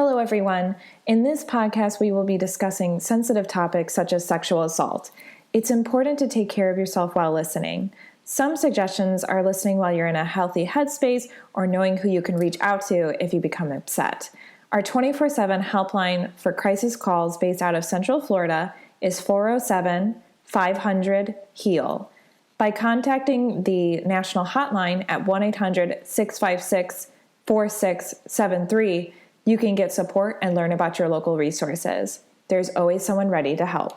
Hello, everyone. In this podcast, we will be discussing sensitive topics such as sexual assault. It's important to take care of yourself while listening. Some suggestions are listening while you're in a healthy headspace or knowing who you can reach out to if you become upset. Our 24/7 helpline for crisis calls based out of Central Florida is 407-500-HEAL. By contacting the national hotline at 1-800-656-4673, you can get support and learn about your local resources. There's always someone ready to help.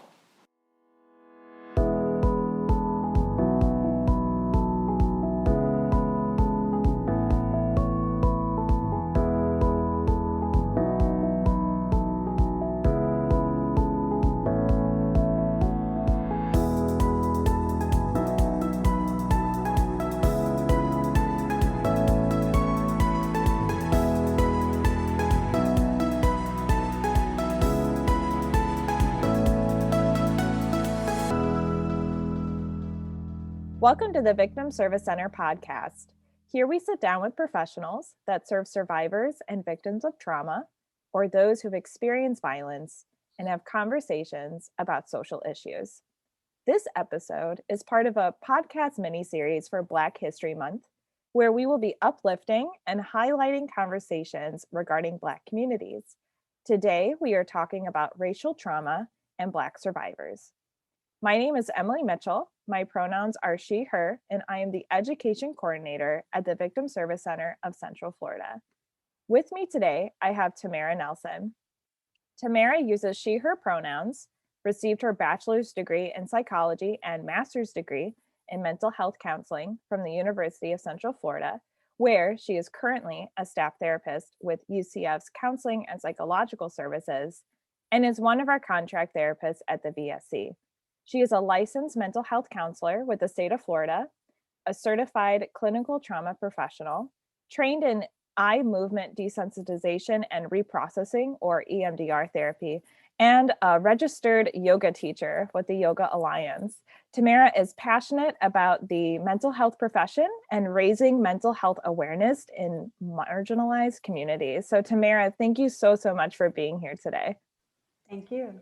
Welcome to the Victim Service Center podcast. Here we sit down with professionals that serve survivors and victims of trauma or those who've experienced violence and have conversations about social issues. This episode is part of a podcast mini-series for Black History Month, where we will be uplifting and highlighting conversations regarding Black communities. Today, we are talking about racial trauma and Black survivors. My name is Emilie Mitchell. My pronouns are she, her, and I am the education coordinator at the Victim Service Center of Central Florida. With me today, I have Tamara Nelson. Tamara uses she, her pronouns, received her bachelor's degree in psychology and master's degree in mental health counseling from the University of Central Florida, where she is currently a staff therapist with UCF's Counseling and Psychological Services and is one of our contract therapists at the VSC. She is a licensed mental health counselor with the state of Florida, a certified clinical trauma professional, trained in eye movement desensitization and reprocessing, or EMDR therapy, and a registered yoga teacher with the Yoga Alliance. Tamara is passionate about the mental health profession and raising mental health awareness in marginalized communities. So Tamara, thank you so much for being here today. Thank you.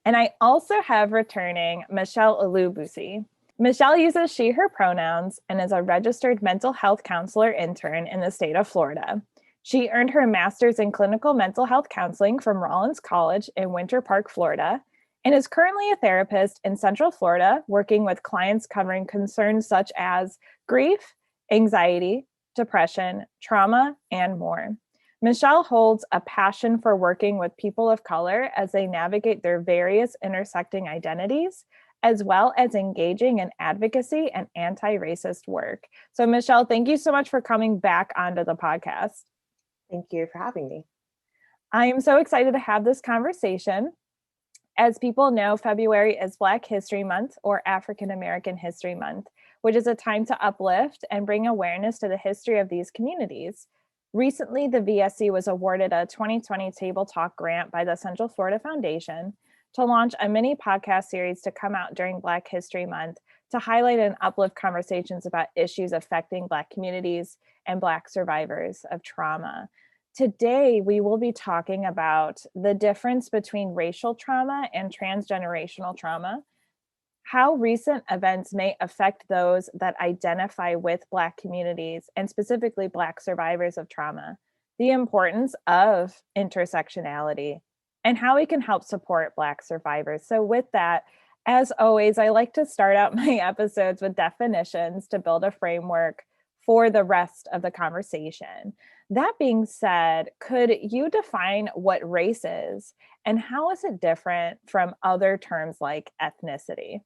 And I also have returning Michelle Ilugbusi. Michelle uses she, her pronouns and is a registered mental health counselor intern in the state of Florida. She earned her master's in clinical mental health counseling from Rollins College in Winter Park, Florida, and is currently a therapist in Central Florida, working with clients covering concerns such as grief, anxiety, depression, trauma, and more. Michelle holds a passion for working with people of color as they navigate their various intersecting identities, as well as engaging in advocacy and anti-racist work. So Michelle, thank you so much for coming back onto the podcast. Thank you for having me. I am so excited to have this conversation. As people know, February is Black History Month, or African American History Month, which is a time to uplift and bring awareness to the history of these communities. Recently, the VSC was awarded a 2020 Table Talk grant by the Central Florida Foundation to launch a mini podcast series to come out during Black History Month to highlight and uplift conversations about issues affecting Black communities and Black survivors of trauma. Today, we will be talking about the difference between racial trauma and transgenerational trauma, how recent events may affect those that identify with Black communities and specifically Black survivors of trauma, the importance of intersectionality, and how we can help support Black survivors. So with that, as always, I like to start out my episodes with definitions to build a framework for the rest of the conversation. That being said, could you define what race is and how is it different from other terms like ethnicity?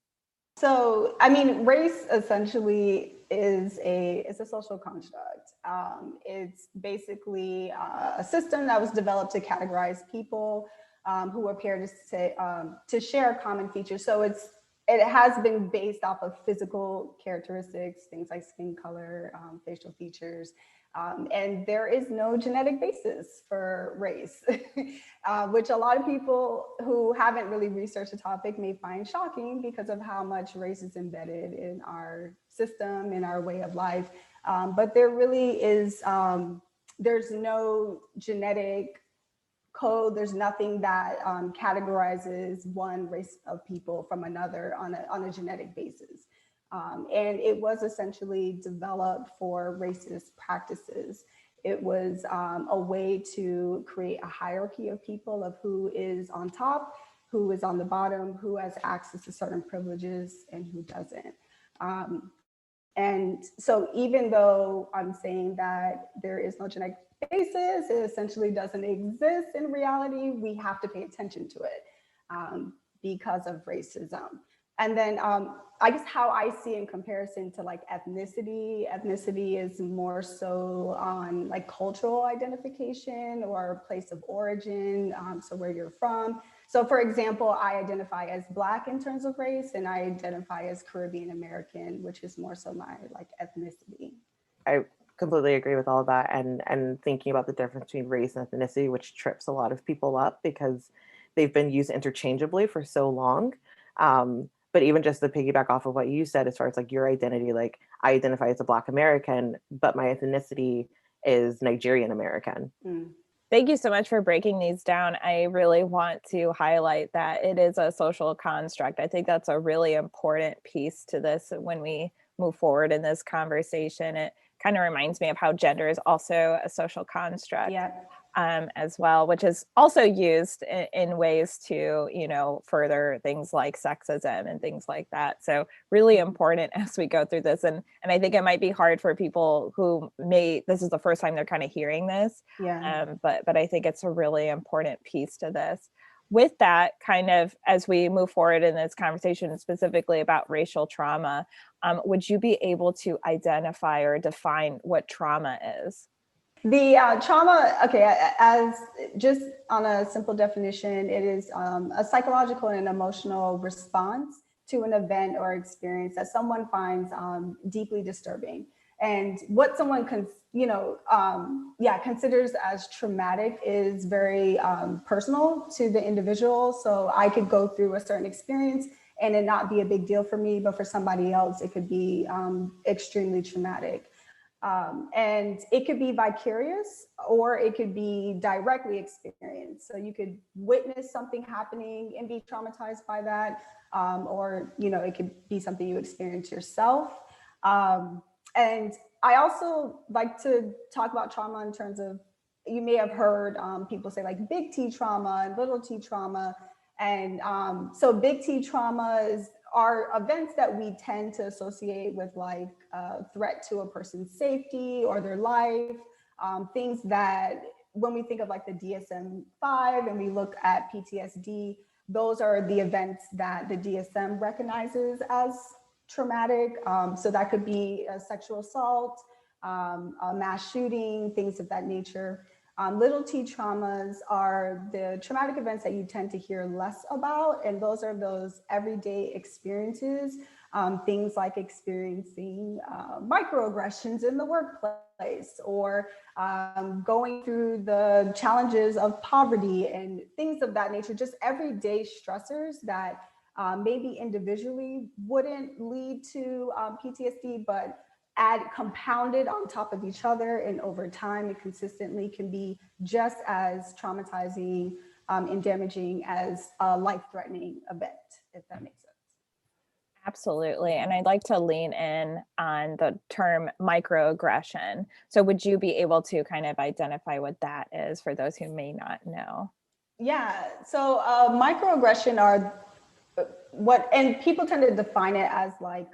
So, race essentially is a social construct. It's basically a system that was developed to categorize people who appear to share common features. So it has been based off of physical characteristics, things like skin color, facial features, and there is no genetic basis for race, which a lot of people who haven't really researched the topic may find shocking because of how much race is embedded in our system, in our way of life. But there really is, there's no genetic code. There's nothing that categorizes one race of people from another on a genetic basis. And it was essentially developed for racist practices. It was a way to create a hierarchy of people, of who is on top, who is on the bottom, who has access to certain privileges and who doesn't. And so even though I'm saying that there is no genetic basis, it essentially doesn't exist in reality, we have to pay attention to it because of racism. And then I guess how I see in comparison to like ethnicity is more so on like cultural identification or place of origin, so where you're from. So for example, I identify as Black in terms of race, and I identify as Caribbean American, which is more so my like ethnicity. I completely agree with all of that, and thinking about the difference between race and ethnicity, which trips a lot of people up because they've been used interchangeably for so long. But even just to piggyback off of what you said, as far as like your identity, like I identify as a Black American, but my ethnicity is Nigerian American. Thank you so much for breaking these down. I really want to highlight that it is a social construct. I think that's a really important piece to this when we move forward in this conversation. It kind of reminds me of how gender is also a social construct. Yeah. As well, which is also used in ways to, you know, further things like sexism and things like that. So really important as we go through this. And I think it might be hard for people who this is the first time they're kind of hearing this. Yeah. But I think it's a really important piece to this. With that, kind of as we move forward in this conversation, specifically about racial trauma, would you be able to identify or define what trauma is? The trauma, okay, as just on a simple definition, it is a psychological and emotional response to an event or experience that someone finds deeply disturbing. And what someone considers as traumatic is very personal to the individual. So I could go through a certain experience and it not be a big deal for me, but for somebody else, it could be extremely traumatic. And it could be vicarious or it could be directly experienced. So you could witness something happening and be traumatized by that. Or, you know, it could be something you experience yourself. And I also like to talk about trauma in terms of, you may have heard people say like big T trauma and little T trauma. And so big T traumas are events that we tend to associate with like a threat to a person's safety or their life, things that when we think of like the DSM-5 and we look at PTSD, those are the events that the DSM recognizes as traumatic. So that could be a sexual assault, a mass shooting, things of that nature. Little T traumas are the traumatic events that you tend to hear less about. And those are those everyday experiences, things like experiencing microaggressions in the workplace or going through the challenges of poverty and things of that nature, just everyday stressors that maybe individually wouldn't lead to PTSD, but compounded on top of each other and over time and consistently can be just as traumatizing and damaging as a life-threatening event, if that makes sense. Absolutely. And I'd like to lean in on the term microaggression. So would you be able to kind of identify what that is for those who may not know? Yeah, so microaggression are and people tend to define it as like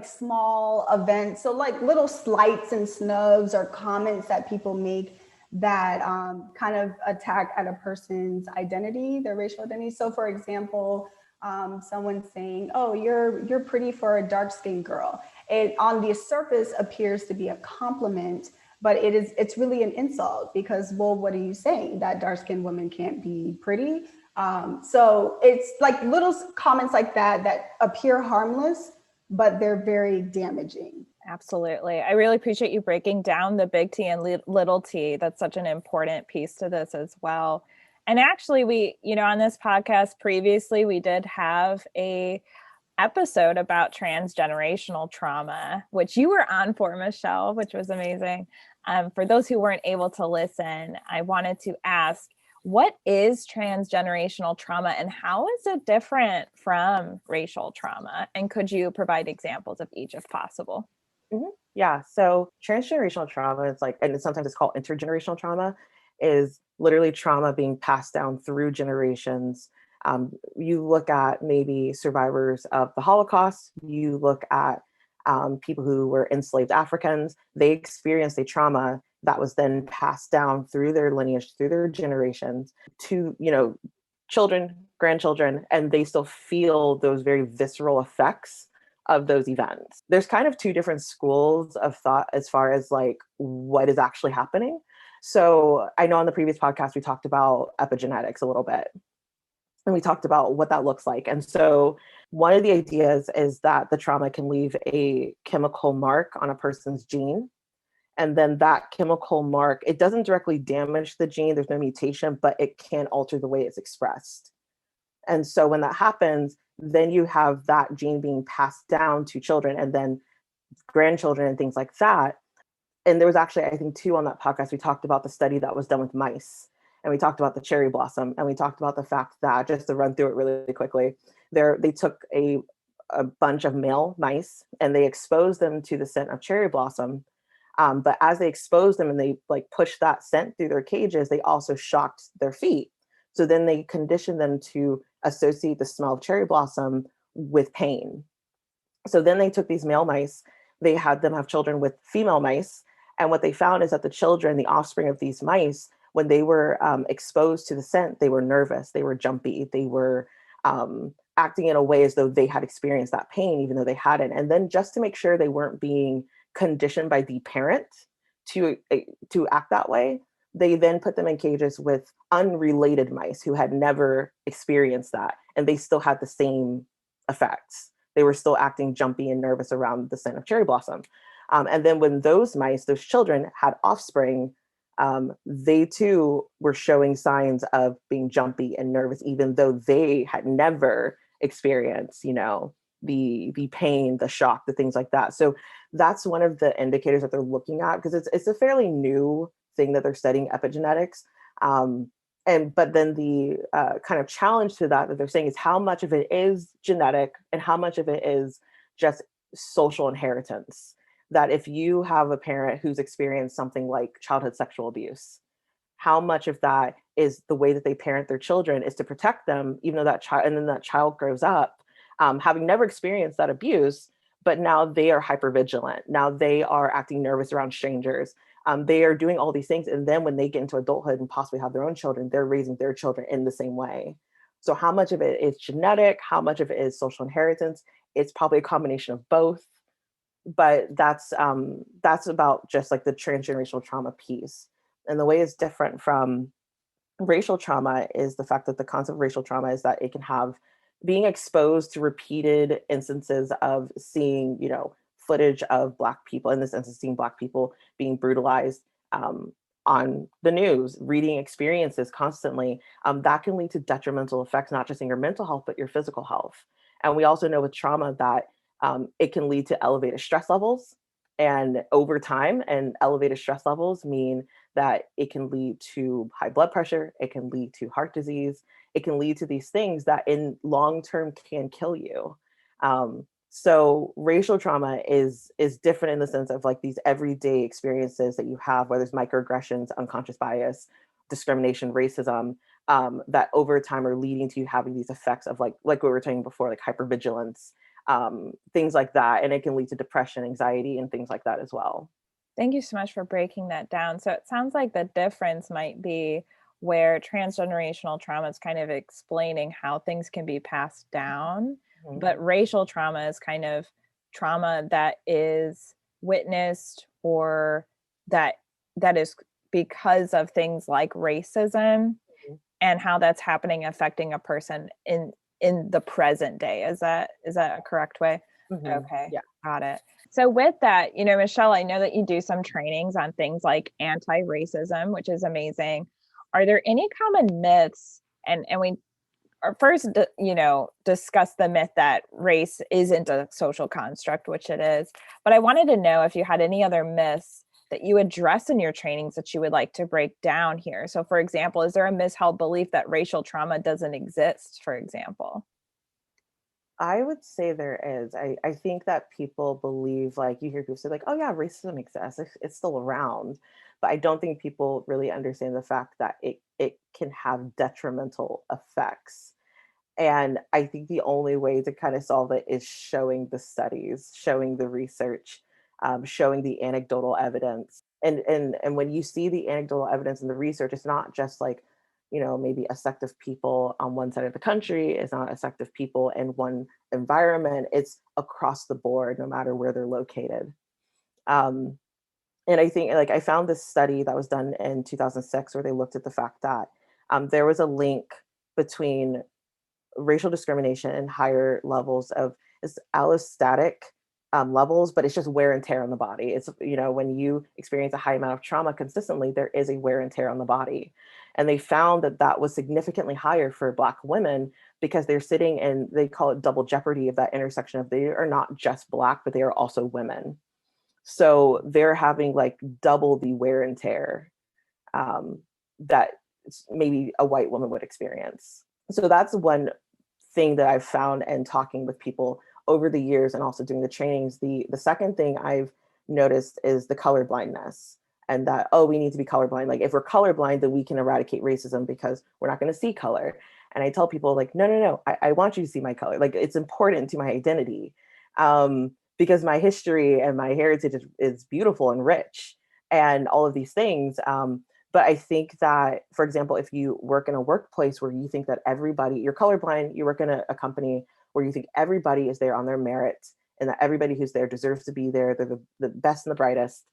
small events. So like little slights and snubs or comments that people make that kind of attack at a person's identity, their racial identity. So for example, someone saying, "Oh, you're pretty for a dark-skinned girl." It on the surface appears to be a compliment, but it's really an insult because, well, what are you saying? That dark-skinned women can't be pretty? So it's like little comments like that appear harmless, but they're very damaging. Absolutely. I really appreciate you breaking down the big T and little t. That's such an important piece to this as well. And actually we, on this podcast previously, we did have a episode about transgenerational trauma, which you were on for, Michelle, which was amazing. For those who weren't able to listen, I wanted to ask, What is transgenerational trauma and how is it different from racial trauma? And could you provide examples of each if possible? Mhm. Yeah. So transgenerational trauma is like, and sometimes it's called intergenerational trauma, is literally trauma being passed down through generations. You look at maybe survivors of the Holocaust, you look at people who were enslaved Africans, they experienced a trauma that was then passed down through their lineage, through their generations to, children, grandchildren, and they still feel those very visceral effects of those events. There's kind of two different schools of thought as far as like what is actually happening. So I know on the previous podcast we talked about epigenetics a little bit, and we talked about what that looks like. And so one of the ideas is that the trauma can leave a chemical mark on a person's gene. And then that chemical mark, it doesn't directly damage the gene, there's no mutation, but it can alter the way it's expressed. And so when that happens, then you have that gene being passed down to children and then grandchildren and things like that. And there was actually, I think, too, on that podcast, we talked about the study that was done with mice. And we talked about the cherry blossom. And we talked about the fact that, just to run through it really quickly, they took a bunch of male mice and they exposed them to the scent of cherry blossom. But as they exposed them and they like pushed that scent through their cages, they also shocked their feet. So then they conditioned them to associate the smell of cherry blossom with pain. So then they took these male mice, they had them have children with female mice. And what they found is that the children, the offspring of these mice, when they were exposed to the scent, they were nervous, they were jumpy, they were acting in a way as though they had experienced that pain, even though they hadn't. And then just to make sure they weren't being conditioned by the parent to act that way, they then put them in cages with unrelated mice who had never experienced that, and they still had the same effects. They were still acting jumpy and nervous around the scent of cherry blossom. And then when those mice, those children, had offspring, they too were showing signs of being jumpy and nervous, even though they had never experienced, the pain, the shock, the things like that. So that's one of the indicators that they're looking at, because it's a fairly new thing that they're studying, epigenetics. But then the kind of challenge to that they're saying is how much of it is genetic and how much of it is just social inheritance. That if you have a parent who's experienced something like childhood sexual abuse, how much of that is the way that they parent their children is to protect them, even though that child, and then that child grows up having never experienced that abuse, but now they are hypervigilant. Now they are acting nervous around strangers. They are doing all these things. And then when they get into adulthood and possibly have their own children, they're raising their children in the same way. So how much of it is genetic? How much of it is social inheritance? It's probably a combination of both. But that's about just like the transgenerational trauma piece. And the way it's different from racial trauma is the fact that the concept of racial trauma is that it can have being exposed to repeated instances of seeing, footage of Black people, in this instance, seeing Black people being brutalized on the news, reading experiences constantly, that can lead to detrimental effects, not just in your mental health, but your physical health. And we also know with trauma that it can lead to elevated stress levels. And over time, and elevated stress levels mean that it can lead to high blood pressure, it can lead to heart disease, it can lead to these things that in long term can kill you. So racial trauma is different in the sense of like these everyday experiences that you have, whether it's microaggressions, unconscious bias, discrimination, racism, that over time are leading to you having these effects of like we were talking before, like hypervigilance, things like that. And it can lead to depression, anxiety, and things like that as well. Thank you so much for breaking that down. So it sounds like the difference might be where transgenerational trauma is kind of explaining how things can be passed down, Mm-hmm. but racial trauma is kind of trauma that is witnessed or that is because of things like racism and how that's happening, affecting a person in the present day. Is that a correct way? Mm-hmm. Okay. Yeah. Got it. So with that, Michelle, I know that you do some trainings on things like anti-racism, which is amazing. Are there any common myths? And we are first, discuss the myth that race isn't a social construct, which it is. But I wanted to know if you had any other myths that you address in your trainings that you would like to break down here? So for example, is there a misheld belief that racial trauma doesn't exist, for example? I would say there is. I think that people believe, like, you hear people say, like, oh yeah, racism exists, it's still around. But I don't think people really understand the fact that it can have detrimental effects. And I think the only way to kind of solve it is showing the studies, showing the research, showing the anecdotal evidence. And when you see the anecdotal evidence and the research, it's not just like, maybe a sect of people on one side of the country. It's not a sect of people in one environment. It's across the board, no matter where they're located. Um, and I think, like, I found this study that was done in 2006 where they looked at the fact that there was a link between racial discrimination and higher levels of, it's allostatic levels, but it's just wear and tear on the body. It's, when you experience a high amount of trauma consistently, there is a wear and tear on the body. And they found that that was significantly higher for Black women because they're sitting in, they call it double jeopardy of that intersection of, they are not just Black, but they are also women. So they're having like double the wear and tear that maybe a white woman would experience. So that's one thing that I've found and talking with people over the years and also doing the trainings. The second thing I've noticed is the color blindness, and that, oh, we need to be colorblind. Like, if we're colorblind, then we can eradicate racism because we're not going to see color. And I tell people, like, no, I want you to see my color. Like, it's important to my identity, because my history and my heritage is beautiful and rich and all of these things. But I think that, for example, if you work in a workplace where you think that everybody, you're colorblind, you work in a company where you think everybody is there on their merit and that everybody who's there deserves to be there, they're the best and the brightest.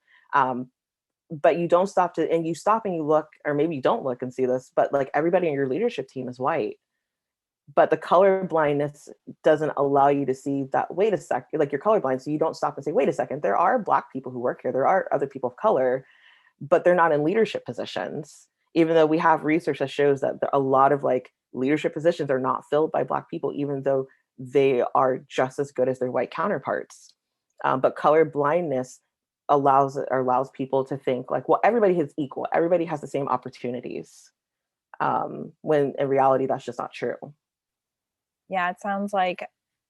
But you don't stop and you look, or maybe you don't look and see this, but like, everybody in your leadership team is white. But the color blindness doesn't allow you to see that, wait a second, like, you're colorblind. So you don't stop and say, wait a second, there are Black people who work here. There are other people of color, but they're not in leadership positions, even though we have research that shows that a lot of like leadership positions are not filled by Black people, even though they are just as good as their white counterparts. But color blindness allows people to think like, well, everybody is equal. Everybody has the same opportunities. When in reality, that's just not true. Yeah, it sounds like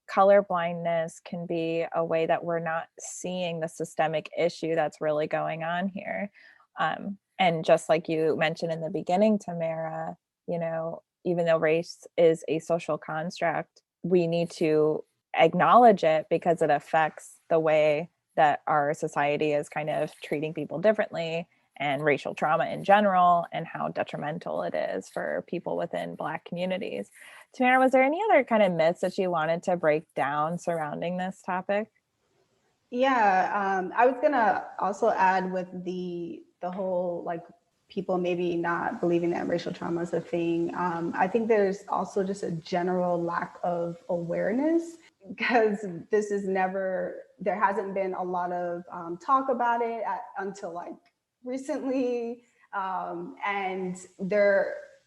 color blindness can be a way that we're not seeing the systemic issue that's really going on here. And just like you mentioned in the beginning, Tamara, even though race is a social construct, we need to acknowledge it because it affects the way that our society is kind of treating people differently, and racial trauma in general, and how detrimental it is for people within Black communities. Tamara, was there any other kind of myths that you wanted to break down surrounding this topic? Yeah, I was gonna also add with the whole, like, people maybe not believing that racial trauma is a thing. I think there's also just a general lack of awareness, because there hasn't been a lot of talk about it until like recently. And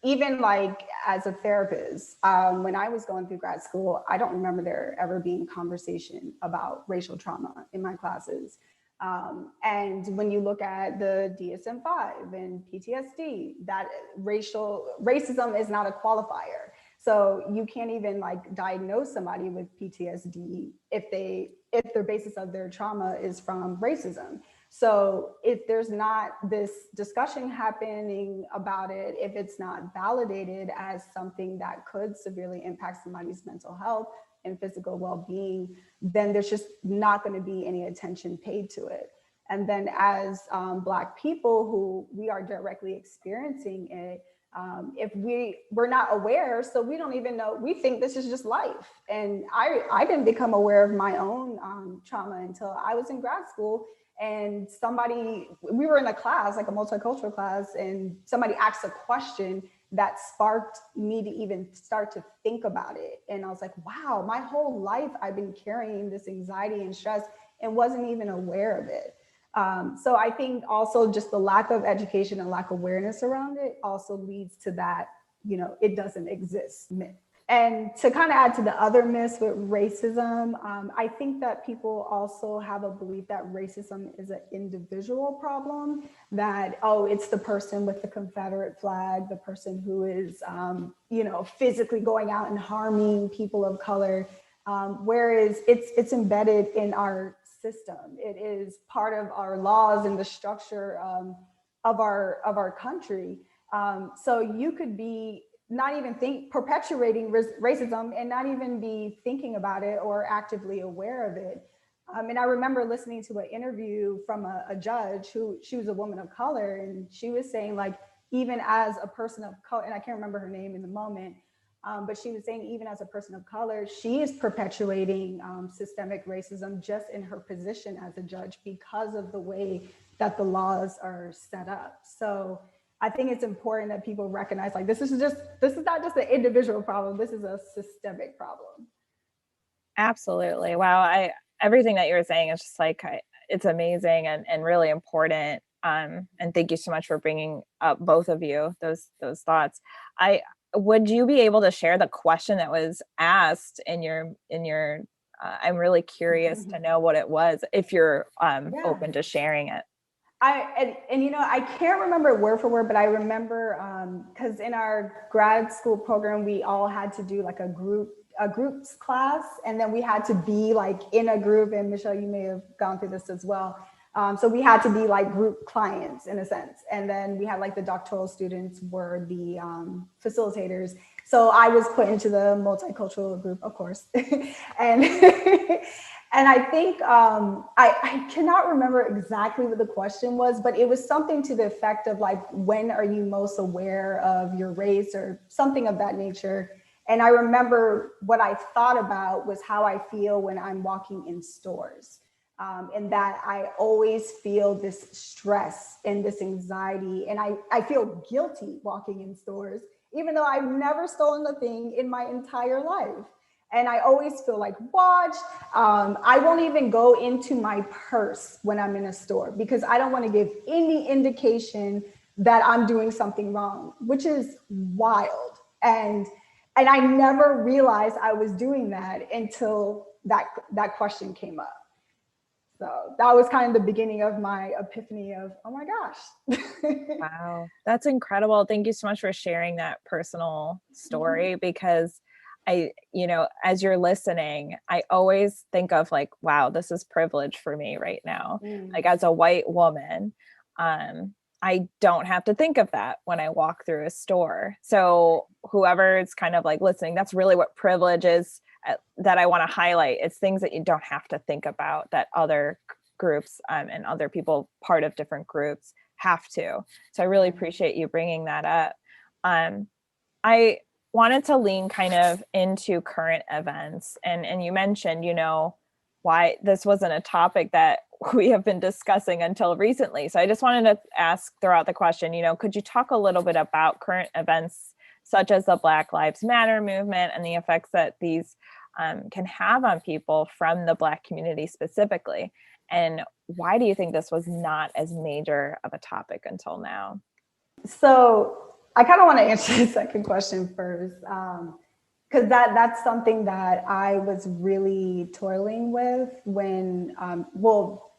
even like as a therapist, when I was going through grad school, I don't remember there ever being conversation about racial trauma in my classes. And when you look at the DSM-5 and PTSD, that racism is not a qualifier. So you can't even like diagnose somebody with PTSD if their basis of their trauma is from racism. So if there's not this discussion happening about it, if it's not validated as something that could severely impact somebody's mental health and physical well-being, then there's just not going to be any attention paid to it. And then as Black people who we are directly experiencing it, if we're not aware, so we don't even know, we think this is just life. And I didn't become aware of my own trauma until I was in grad school. And we were in a class, like a multicultural class, and somebody asked a question that sparked me to even start to think about it. And I was like, wow, my whole life I've been carrying this anxiety and stress and wasn't even aware of it. So I think also just the lack of education and lack of awareness around it also leads to that, it doesn't exist myth. And to kind of add to the other myths with racism, I think that people also have a belief that racism is an individual problem, that, oh, it's the person with the Confederate flag, the person who is, physically going out and harming people of color, whereas it's embedded in our system. It is part of our laws and the structure of our country. So you could be not even perpetuating racism and not even be thinking about it or actively aware of it. And I remember listening to an interview from a judge she was a woman of color, and she was saying, like, even as a person of color, and I can't remember her name in the moment, but she was saying even as a person of color, she is perpetuating systemic racism just in her position as a judge because of the way that the laws are set up. So I think it's important that people recognize, like, this is not just an individual problem, this is a systemic problem. Absolutely. Wow. Everything that you were saying is just like, it's amazing and really important. And thank you so much for bringing up, both of you, those thoughts. Would you be able to share the question that was asked in your I'm really curious to know what it was, if you're open to sharing it. I can't remember word for word, but I remember because in our grad school program, we all had to do like a groups class, and then we had to be like in a group. And Michelle, you may have gone through this as well. So we had to be like group clients in a sense, and then we had like the doctoral students were the facilitators. So I was put into the multicultural group, of course, and. And I think, I cannot remember exactly what the question was, but it was something to the effect of like, when are you most aware of your race or something of that nature? And I remember what I thought about was how I feel when I'm walking in stores. And that I always feel this stress and this anxiety, and I feel guilty walking in stores, even though I've never stolen a thing in my entire life. And I always feel like watched. I won't even go into my purse when I'm in a store because I don't want to give any indication that I'm doing something wrong, which is wild. And I never realized I was doing that until that question came up. So that was kind of the beginning of my epiphany of, oh my gosh. Wow, that's incredible. Thank you so much for sharing that personal story, because as you're listening, I always think of like, wow, this is privilege for me right now. Like, as a white woman, I don't have to think of that when I walk through a store. So whoever is kind of like listening, that's really what privilege is, that I want to highlight. It's things that you don't have to think about that other groups and other people part of different groups have to. So I really appreciate you bringing that up. I wanted to lean kind of into current events, and you mentioned, why this wasn't a topic that we have been discussing until recently. So I just wanted to ask throughout the question, could you talk a little bit about current events such as the Black Lives Matter movement and the effects that these can have on people from the Black community specifically? And why do you think this was not as major of a topic until now? So I kind of want to answer the second question first, because that's something that I was really toiling with when,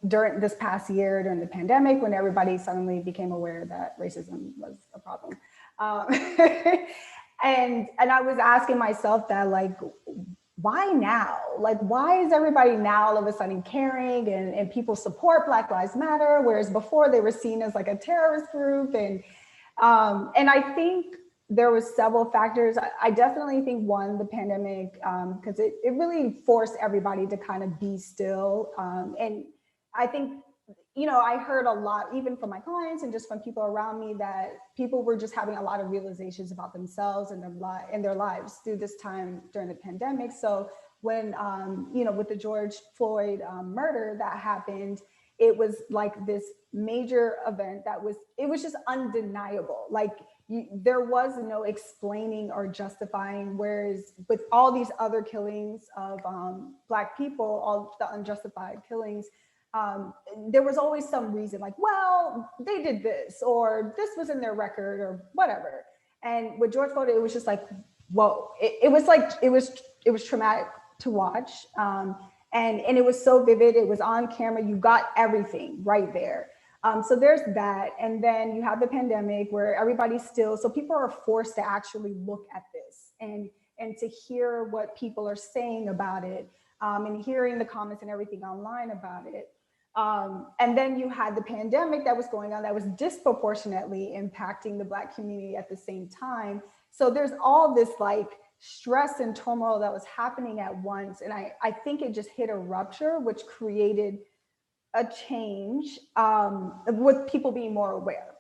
during this past year, during the pandemic, when everybody suddenly became aware that racism was a problem. And I was asking myself that, like, why now? Like, why is everybody now all of a sudden caring and people support Black Lives Matter, whereas before they were seen as like a terrorist group? And I think there was several factors. I definitely think one, the pandemic, because it really forced everybody to kind of be still. And I think, I heard a lot, even from my clients and just from people around me, that people were just having a lot of realizations about themselves and their lives through this time during the pandemic. So when, with the George Floyd murder that happened, it was like this major event it was just undeniable. Like, there was no explaining or justifying, whereas with all these other killings of Black people, all the unjustified killings, there was always some reason, like, well, they did this, or this was in their record, or whatever. And with George Floyd, it was just like, whoa, it was like, it was traumatic to watch. And it was so vivid. It was on camera. You got everything right there. So there's that. And then you have the pandemic where everybody's still, so people are forced to actually look at this and to hear what people are saying about it, and hearing the comments and everything online about it. And then you had the pandemic that was going on that was disproportionately impacting the Black community at the same time. So there's all this like stress and turmoil that was happening at once. And I think it just hit a rupture, which created a change, with people being more aware.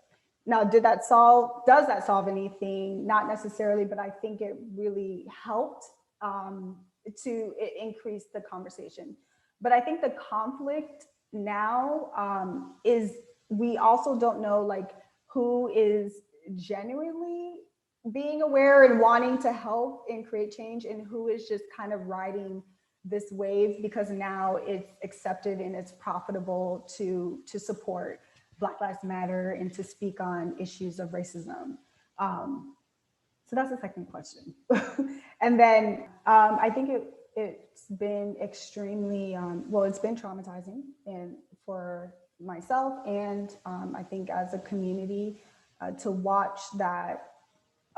Now, does that solve anything? Not necessarily, but I think it really helped to increase the conversation. But I think the conflict now is, we also don't know like who is genuinely being aware and wanting to help and create change, and who is just kind of riding this wave because now it's accepted and it's profitable to support Black Lives Matter and to speak on issues of racism. So that's the second question. And then I think it's been extremely, well, it's been traumatizing and for myself and I think as a community to watch that,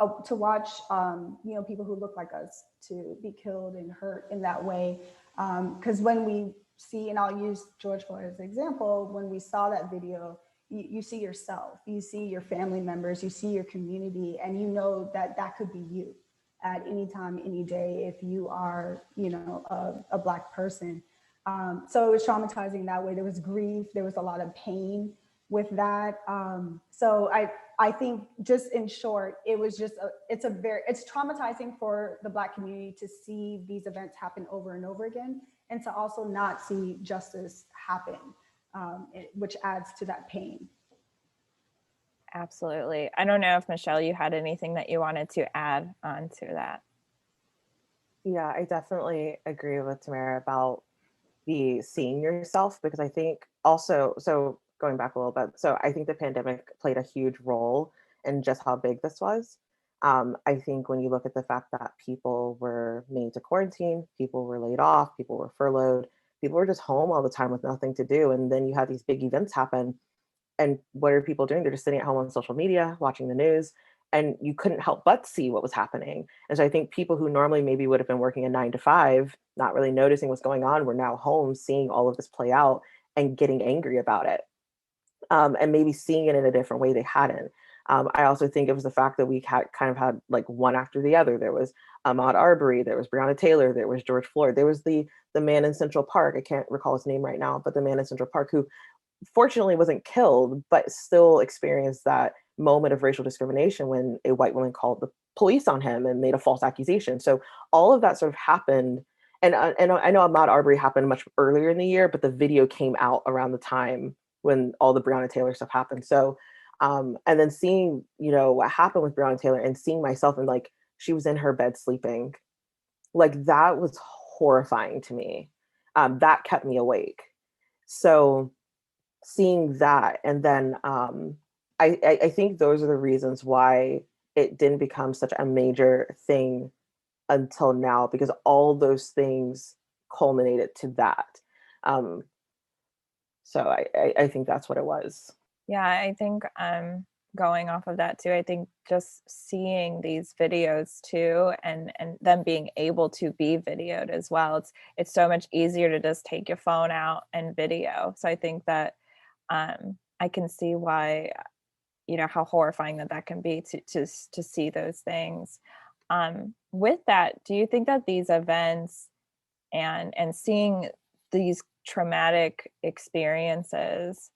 you know, people who look like us to be killed and hurt in that way. Because when we see, and I'll use George Floyd as an example, when we saw that video, you see yourself, you see your family members, you see your community, and you know that that could be you at any time, any day, if you are, you know, a Black person. So it was traumatizing that way. There was grief, there was a lot of pain with that. So I think just in short, it was just, it's traumatizing for the Black community to see these events happen over and over again, and to also not see justice happen, which adds to that pain. Absolutely. I don't know if Michelle, you had anything that you wanted to add on to that. Yeah, I definitely agree with Tamara about the seeing yourself, because I think also, so going back a little bit, so I think the pandemic played a huge role in just how big this was. I think when you look at the fact that people were made to quarantine, people were laid off, people were furloughed, people were just home all the time with nothing to do. And then you had these big events happen. And what are people doing? They're just sitting at home on social media, watching the news, and you couldn't help but see what was happening. And so I think people who normally maybe would have been working a 9 to 5, not really noticing what's going on, were now home seeing all of this play out and getting angry about it. And maybe seeing it in a different way they hadn't. I also think it was the fact that we had like one after the other. There was Ahmaud Arbery, there was Breonna Taylor, there was George Floyd, there was the man in Central Park. I can't recall his name right now, but the man in Central Park who fortunately wasn't killed, but still experienced that moment of racial discrimination when a white woman called the police on him and made a false accusation. So all of that sort of happened. And I know Ahmaud Arbery happened much earlier in the year, but the video came out around the time when all the Breonna Taylor stuff happened. So, and then seeing, you know, what happened with Breonna Taylor and seeing myself, and like, she was in her bed sleeping, like that was horrifying to me. That kept me awake. So seeing that, and then I think those are the reasons why it didn't become such a major thing until now, because all those things culminated to that. So I think that's what it was. Yeah, I think going off of that too, I think just seeing these videos too, and them being able to be videoed as well, it's so much easier to just take your phone out and video. So I think that I can see why, you know, how horrifying that can be to see those things. With that, do you think that these events and seeing these traumatic experiences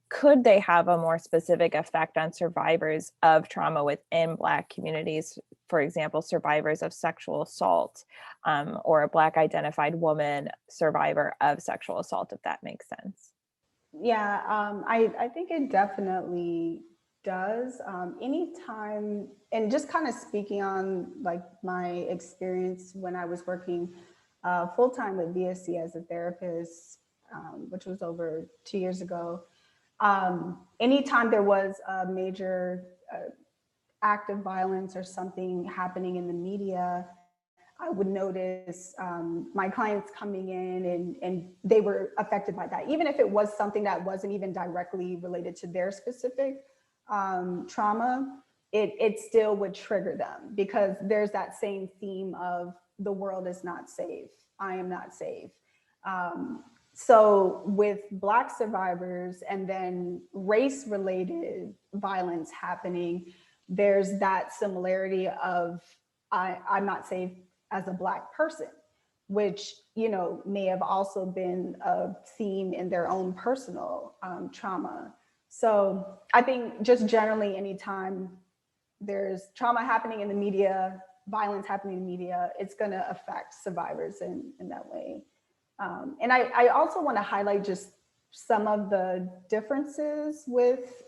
could they have a more specific effect on survivors of trauma within Black communities? For example, survivors of sexual assault, or a Black identified woman survivor of sexual assault, if that makes sense. Yeah, I think it definitely does. Anytime, and just kind of speaking on like my experience when I was working full-time with VSC as a therapist, which was over 2 years ago. Anytime there was a major act of violence or something happening in the media, I would notice my clients coming in and they were affected by that. Even if it was something that wasn't even directly related to their specific trauma, it still would trigger them because there's that same theme of the world is not safe. I am not safe. So with Black survivors and then race-related violence happening, there's that similarity of I'm not safe as a Black person, which, you know, may have also been a theme in their own personal trauma. So I think just generally anytime there's trauma happening in the media, violence happening in the media, it's going to affect survivors in that way. And I also want to highlight just some of the differences with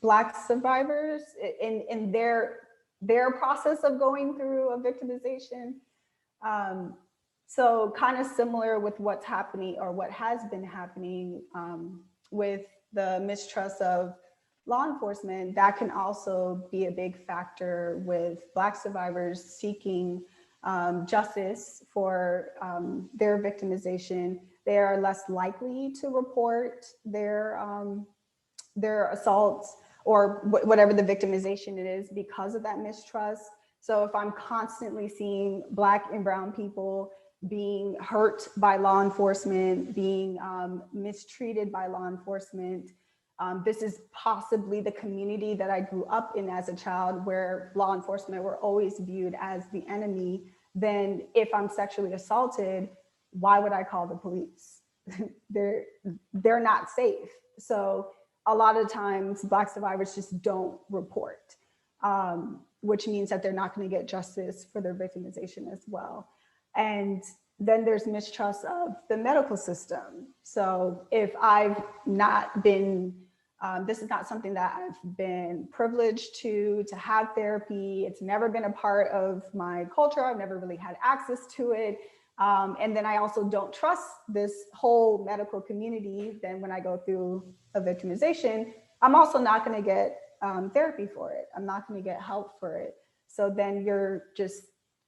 Black survivors in their process of going through a victimization. So kind of similar with what's happening or what has been happening with the mistrust of law enforcement, that can also be a big factor with Black survivors seeking justice for their victimization. They are less likely to report their assaults or whatever the victimization it is because of that mistrust. So if I'm constantly seeing Black and brown people being hurt by law enforcement, being mistreated by law enforcement, this is possibly the community that I grew up in as a child where law enforcement were always viewed as the enemy. Then if I'm sexually assaulted, why would I call the police? They're not safe. So a lot of times Black survivors just don't report, which means that they're not going to get justice for their victimization as well. And then there's mistrust of the medical system. So if I've not been, this is not something that I've been privileged to have therapy. It's never been a part of my culture. I've never really had access to it. And then I also don't trust this whole medical community. Then when I go through a victimization, I'm also not going to get therapy for it. I'm not going to get help for it. So then you're just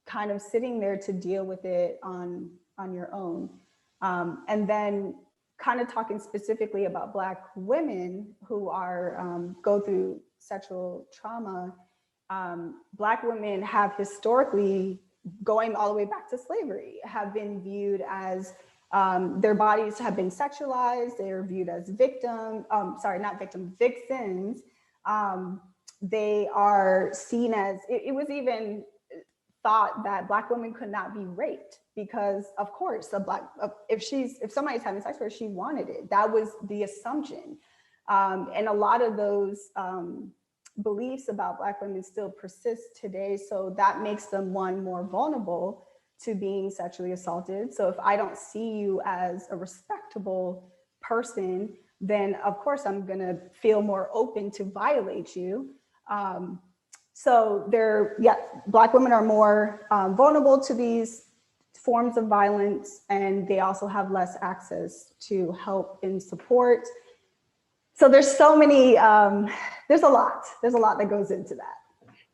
kind of sitting there to deal with it on your own. And then kind of talking specifically about Black women who are go through sexual trauma. Black women have historically, going all the way back to slavery, have been viewed as their bodies have been sexualized. They are viewed as vixens. They are seen as, it was even thought that Black women could not be raped because, of course, if somebody's having sex with her, she wanted it. That was the assumption. And a lot of those beliefs about Black women still persist today. So that makes them, one, more vulnerable to being sexually assaulted. So if I don't see you as a respectable person, then of course I'm gonna feel more open to violate you. So Black women are more vulnerable to these forms of violence, and they also have less access to help and support. So there's so many, there's a lot that goes into that.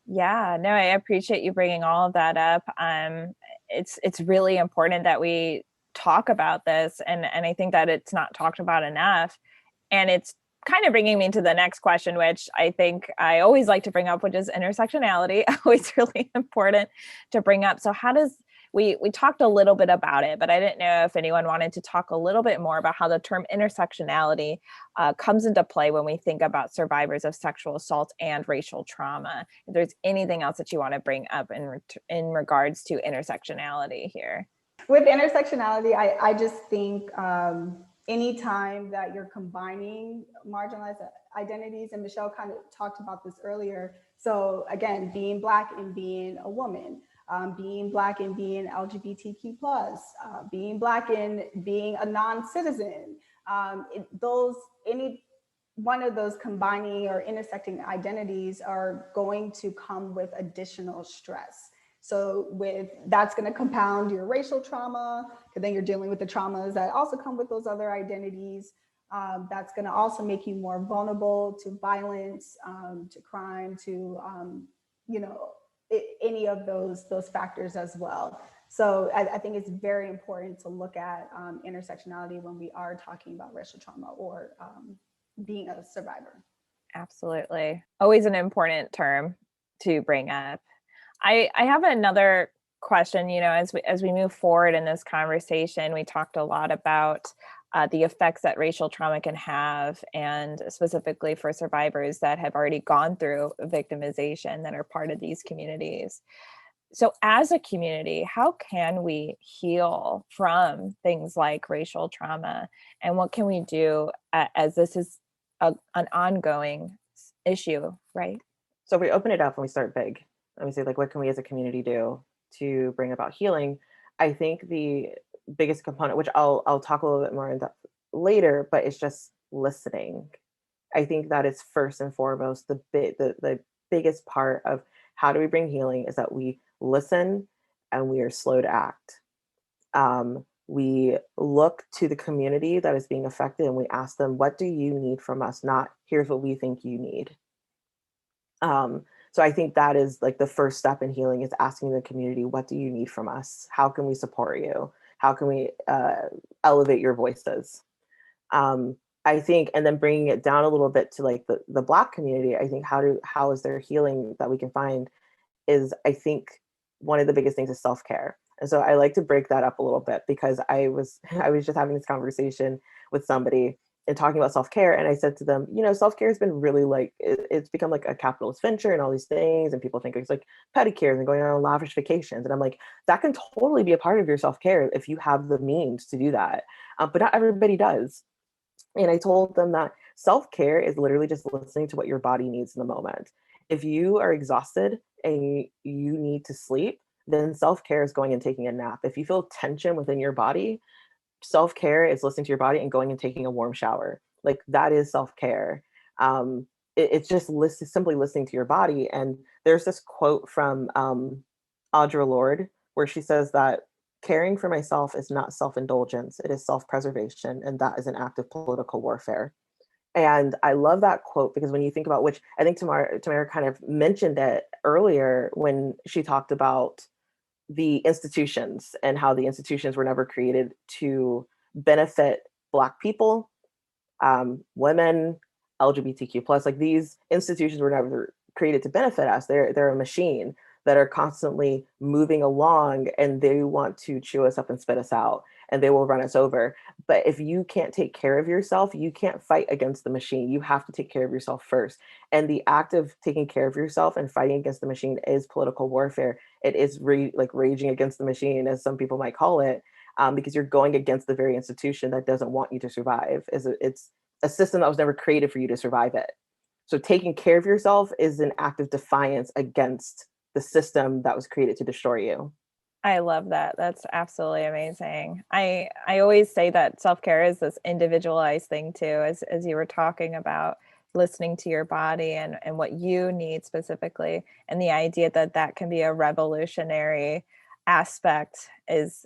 Yeah, no, I appreciate you bringing all of that up. It's really important that we talk about this, and I think that it's not talked about enough. And it's kind of bringing me to the next question, which I think I always like to bring up, which is intersectionality. Always really important to bring up. So how does, we talked a little bit about it, but I didn't know if anyone wanted to talk a little bit more about how the term intersectionality comes into play when we think about survivors of sexual assault and racial trauma. If there's anything else that you want to bring up in regards to intersectionality here. With intersectionality, I just think anytime that you're combining marginalized identities, and Michelle kind of talked about this earlier. So again, being Black and being a woman, being Black and being LGBTQ+, being Black and being a non-citizen, any one of those combining or intersecting identities are going to come with additional stress. So that's going to compound your racial trauma, because then you're dealing with the traumas that also come with those other identities. that's going to also make you more vulnerable to violence, to crime, to, any of those factors as well. So I think it's very important to look at intersectionality when we are talking about racial trauma or being a survivor. Absolutely. Always an important term to bring up. I have another question. As we move forward in this conversation, we talked a lot about the effects that racial trauma can have, and specifically for survivors that have already gone through victimization that are part of these communities. So as a community, how can we heal from things like racial trauma, and what can we do as this is an ongoing issue, right? So if we open it up and we start big, and we say, like, what can we as a community do to bring about healing? I think the biggest component, which I'll talk a little bit more in depth later, but it's just listening. I think that is first and foremost the biggest part of how do we bring healing, is that we listen and we are slow to act. We look to the community that is being affected and we ask them, what do you need from us? Not, here's what we think you need. So I think that is like the first step in healing, is asking the community, what do you need from us? How can we support you? How can we elevate your voices? I think, and then bringing it down a little bit to like the Black community, I think how is there healing that we can find is, I think one of the biggest things is self-care. And so I like to break that up a little bit, because I was just having this conversation with somebody and talking about self-care. And I said to them, self-care has been really like, it's become like a capitalist venture and all these things. And people think it's like pedicures and going on lavish vacations. And I'm like, that can totally be a part of your self-care if you have the means to do that. But not everybody does. And I told them that self-care is literally just listening to what your body needs in the moment. If you are exhausted and you need to sleep, then self-care is going and taking a nap. If you feel tension within your body, self-care is listening to your body and going and taking a warm shower. Like, that is self-care. It's just simply listening to your body. And there's this quote from Audre Lorde where she says that caring for myself is not self-indulgence, it is self-preservation, and that is an act of political warfare. And I love that quote, because when you think about, which I think Tamara kind of mentioned it earlier when she talked about the institutions and how the institutions were never created to benefit Black people, women, LGBTQ plus. Like, these institutions were never created to benefit us. They're a machine that are constantly moving along, and they want to chew us up and spit us out, and they will run us over. But if you can't take care of yourself, you can't fight against the machine. You have to take care of yourself first. And the act of taking care of yourself and fighting against the machine is political warfare. It is like raging against the machine, as some people might call it, because you're going against the very institution that doesn't want you to survive. It's a system that was never created for you to survive it. So taking care of yourself is an act of defiance against the system that was created to destroy you. I love that. That's absolutely amazing. I always say that self-care is this individualized thing too, as you were talking about listening to your body and what you need specifically. And the idea that that can be a revolutionary aspect is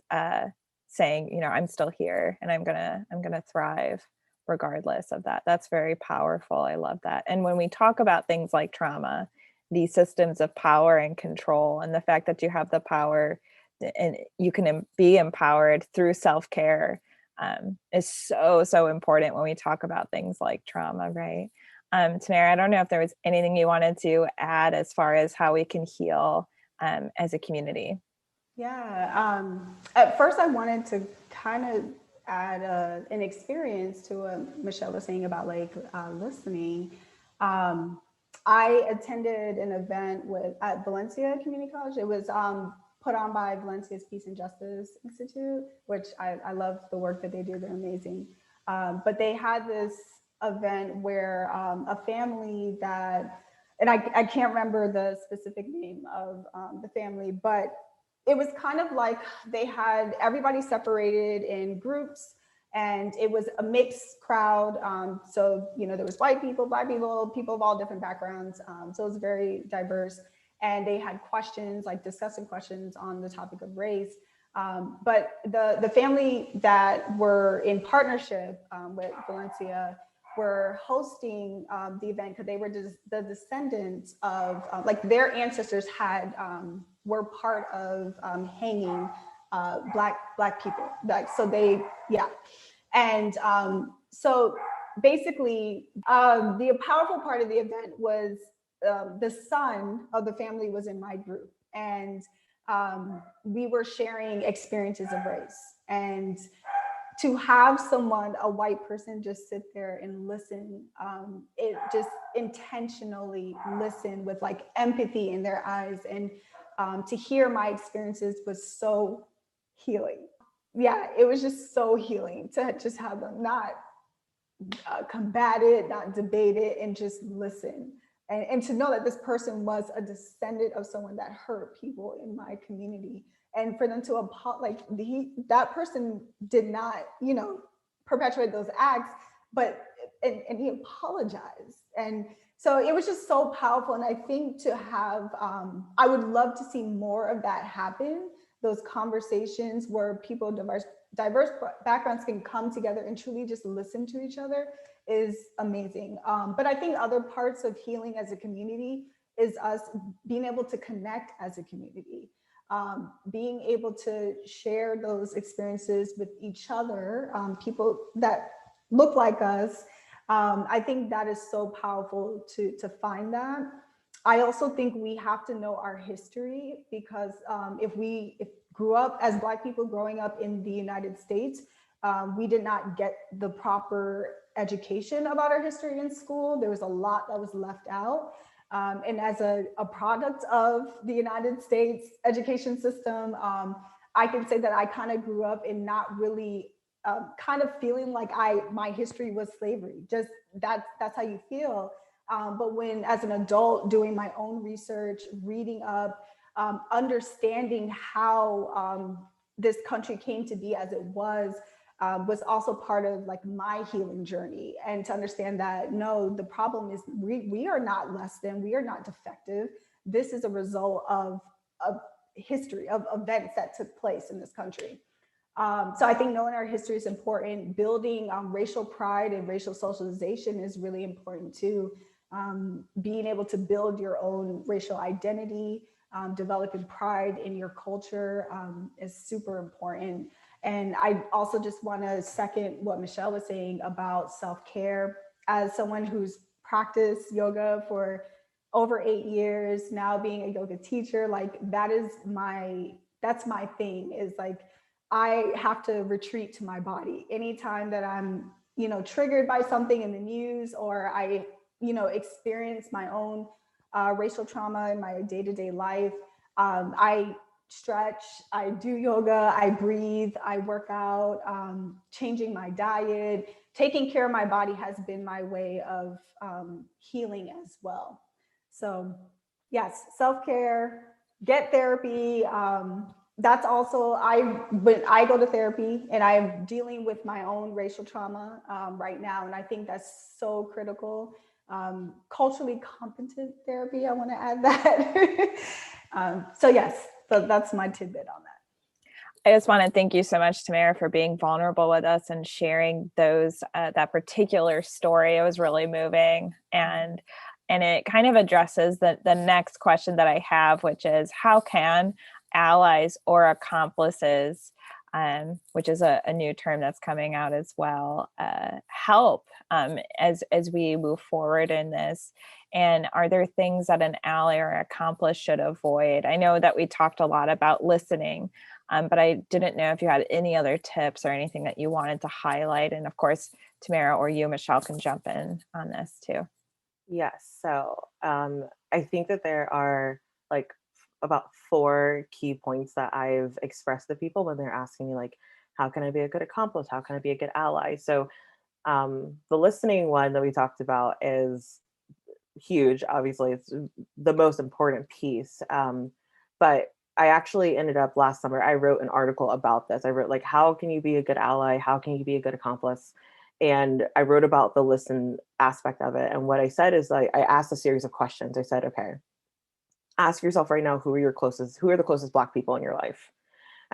saying, I'm still here and I'm gonna thrive regardless of that. That's very powerful. I love that. And when we talk about things like trauma, these systems of power and control, and the fact that you have the power and you can be empowered through self-care is so important when we talk about things like trauma, right? Tamara, I don't know if there was anything you wanted to add as far as how we can heal as a community. Yeah, at first I wanted to kind of add an experience to what Michelle was saying about like listening. I attended an event at Valencia Community College. It was put on by Valencia's Peace and Justice Institute, which I love the work that they do. They're amazing. But they had this event where a family that, and I can't remember the specific name of the family, but it was kind of like they had everybody separated in groups, and it was a mixed crowd. So, there was white people, black people, people of all different backgrounds. So it was very diverse. And they had questions, like discussing questions on the topic of race. But the family that were in partnership with Valencia were hosting the event because they were the descendants of like their ancestors had were part of hanging black people. Like so they and so basically the powerful part of the event was the son of the family was in my group, and we were sharing experiences of race. And to have someone, a white person, just sit there and listen, it just intentionally listen with like empathy in their eyes, and to hear my experiences was so healing. Yeah, it was just so healing to just have them not combat it, not debate it, and just listen. And to know that this person was a descendant of someone that hurt people in my community, and for them to that person did not, perpetuate those acts, but and he apologized. And so it was just so powerful. And I think to have, I would love to see more of that happen. Those conversations where people diverse backgrounds can come together and truly just listen to each other is amazing. But I think other parts of healing as a community is us being able to connect as a community, being able to share those experiences with each other, people that look like us. I think that is so powerful to find that. I also think we have to know our history, because if grew up as Black people growing up in the United States, we did not get the proper education about our history in school. There was a lot that was left out. And as a product of the United States education system, I can say that I kind of grew up in not really kind of feeling like my history was slavery. Just that's how you feel. But when, as an adult, doing my own research, reading up, understanding how this country came to be as it was also part of like my healing journey. And to understand that, no, the problem is we are not less than, we are not defective. This is a result of history, of events that took place in this country. So I think knowing our history is important. Building racial pride and racial socialization is really important too. Being able to build your own racial identity, developing pride in your culture is super important. And I also just want to second what Michelle was saying about self-care. As someone who's practiced yoga for over 8 years, now being a yoga teacher, like that's my thing, is like, I have to retreat to my body. Anytime that I'm, triggered by something in the news, or I, experience my own racial trauma in my day-to-day life, I stretch, I do yoga, I breathe, I work out, changing my diet, taking care of my body has been my way of healing as well. So yes, self-care, get therapy. That's also, when I go to therapy, and I'm dealing with my own racial trauma right now. And I think that's so critical. Culturally competent therapy, I want to add that. So yes, so that's my tidbit on that. I just want to thank you so much, Tamara, for being vulnerable with us and sharing that particular story. It was really moving, and it kind of addresses the next question that I have, which is, how can allies or accomplices, which is a new term that's coming out as well, help as we move forward in this? And are there things that an ally or accomplice should avoid? I know that we talked a lot about listening, but I didn't know if you had any other tips or anything that you wanted to highlight. And of course, Tamara or you, Michelle, can jump in on this too. Yes. So I think that there are like about 4 key points that I've expressed to people when they're asking me, like, how can I be a good accomplice? How can I be a good ally? So the listening one that we talked about is huge. Obviously, it's the most important piece. But I actually ended up last summer, I wrote an article about this. I wrote, like, how can you be a good ally? How can you be a good accomplice? And I wrote about the listen aspect of it. And what I said is, like, I asked a series of questions. I said, okay, ask yourself right now, who are the closest Black people in your life?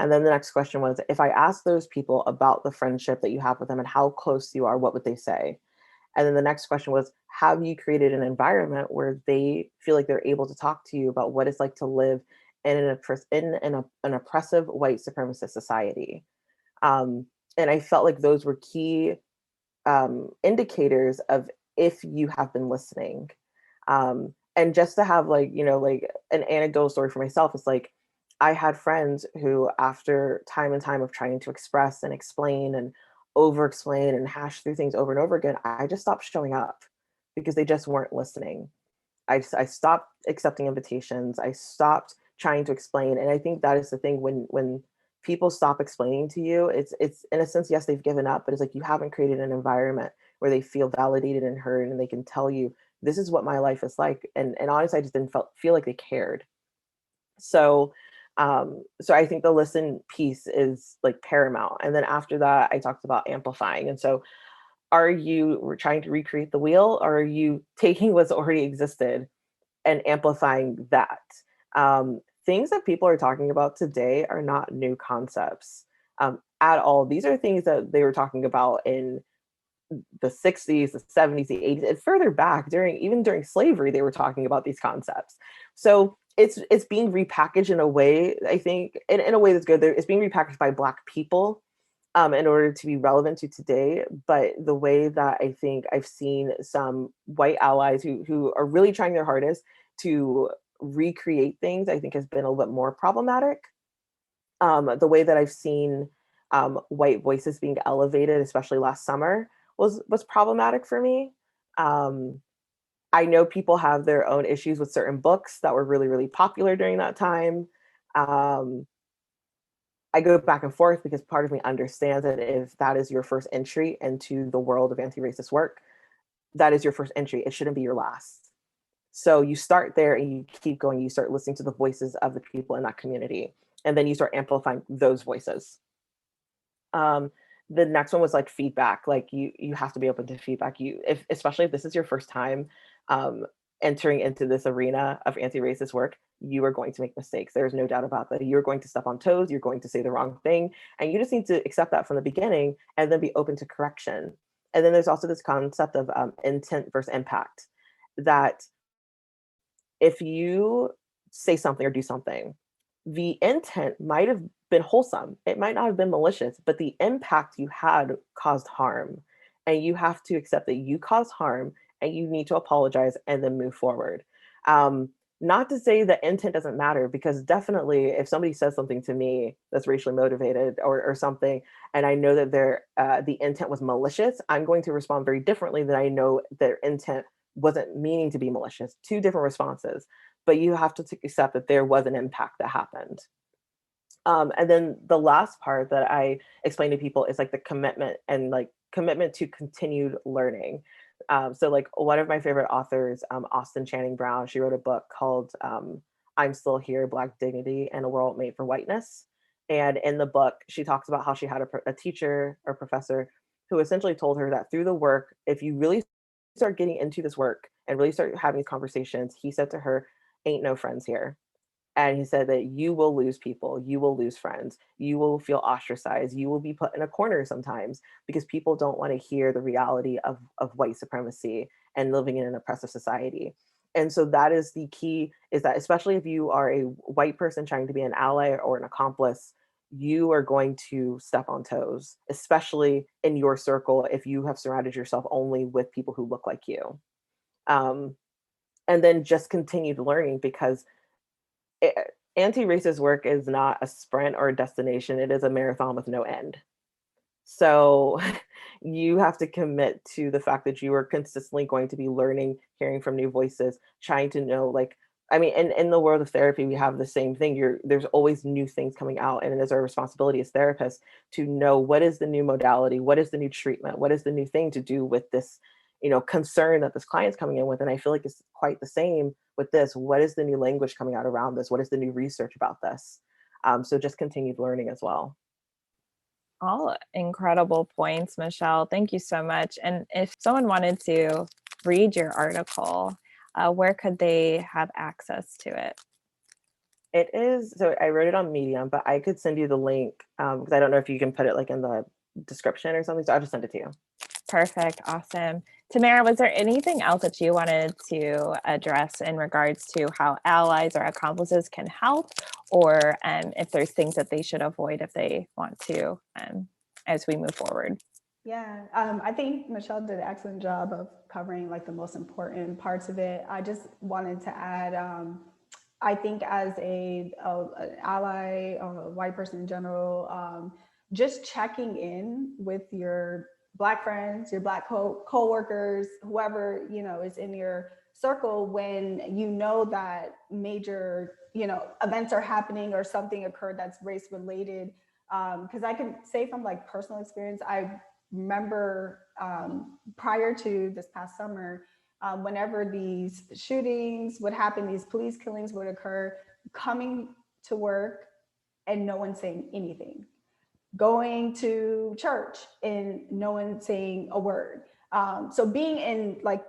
And then the next question was, if I ask those people about the friendship that you have with them and how close you are, what would they say? And then the next question was, have you created an environment where they feel like they're able to talk to you about what it's like to live in an oppressive white supremacist society? And I felt like those were key indicators of if you have been listening. And just to have like, like an anecdotal story for myself, is like, I had friends who, after time and time of trying to express and explain and over explain and hash through things over and over again, I just stopped showing up because they just weren't listening. I stopped accepting invitations. I stopped trying to explain. And I think that is the thing, when people stop explaining to you, it's in a sense, yes, they've given up, but it's like you haven't created an environment where they feel validated and heard, and they can tell you, this is what my life is like. And honestly, I just didn't feel like they cared. So so I think the listen piece is like paramount. And then after that, I talked about amplifying. And so, are you trying to recreate the wheel, or are you taking what's already existed and amplifying that? Things that people are talking about today are not new concepts at all. These are things that they were talking about in the 60s, the 70s, the 80s, and further back, even during slavery, they were talking about these concepts. So it's being repackaged in a way, I think, in a way that's good. It's being repackaged by Black people in order to be relevant to today. But the way that I think I've seen some white allies who are really trying their hardest to recreate things, I think has been a little bit more problematic. The way that I've seen white voices being elevated, especially last summer, was problematic for me. I know people have their own issues with certain books that were really, really popular during that time. I go back and forth because part of me understands that if that is your first entry into the world of anti-racist work, that is your first entry. It shouldn't be your last. So you start there and you keep going. You start listening to the voices of the people in that community, and then you start amplifying those voices. The next one was like feedback. Like you have to be open to feedback. Especially if this is your first time entering into this arena of anti-racist work, you are going to make mistakes. There's no doubt about that. You're going to step on toes. You're going to say the wrong thing, and you just need to accept that from the beginning, and then be open to correction. And then there's also this concept of intent versus impact. That if you say something or do something, the intent might have been wholesome. It might not have been malicious, but the impact you had caused harm. And you have to accept that you caused harm, and you need to apologize and then move forward. Not to say that intent doesn't matter, because definitely if somebody says something to me that's racially motivated or something, and I know that the intent was malicious, I'm going to respond very differently than I know their intent wasn't meaning to be malicious. Two different responses, but you have to accept that there was an impact that happened. And then the last part that I explain to people is like the commitment, and like commitment to continued learning. So like one of my favorite authors, Austin Channing Brown, she wrote a book called I'm Still Here, Black Dignity in a World Made for Whiteness. And in the book, she talks about how she had a teacher or professor who essentially told her that through the work, if you really start getting into this work and really start having these conversations, he said to her, ain't no friends here. And he said that you will lose people, you will lose friends, you will feel ostracized, you will be put in a corner sometimes because people don't want to hear the reality of white supremacy and living in an oppressive society. And so that is the key, is that especially if you are a white person trying to be an ally or an accomplice, you are going to step on toes, especially in your circle if you have surrounded yourself only with people who look like you. Um, and then just continued learning, because anti-racist work is not a sprint or a destination. It is a marathon with no end. So you have to commit to the fact that you are consistently going to be learning, hearing from new voices, trying to know, like, I mean, in the world of therapy, we have the same thing. There's always new things coming out, and it is our responsibility as therapists to know what is the new modality, what is the new treatment, what is the new thing to do with this, concern that this client's coming in with. And I feel like it's quite the same with this. What is the new language coming out around this? What is the new research about this? So just continued learning as well. All incredible points, Michelle. Thank you so much. And if someone wanted to read your article, where could they have access to it? It is, so I wrote it on Medium, but I could send you the link because I don't know if you can put it like in the description or something. So I'll just send it to you. Perfect. Awesome. Tamara, was there anything else that you wanted to address in regards to how allies or accomplices can help, or if there's things that they should avoid if they want to as we move forward? Yeah, I think Michelle did an excellent job of covering like the most important parts of it. I just wanted to add, I think as an ally, a white person in general, just checking in with your Black friends, your Black co-workers, whoever, you know, is in your circle when you know that major, you know, events are happening or something occurred that's race related. Because I can say from like personal experience, I remember prior to this past summer, whenever these shootings would happen, these police killings would occur, coming to work and no one saying anything, going to church and no one saying a word. So being in like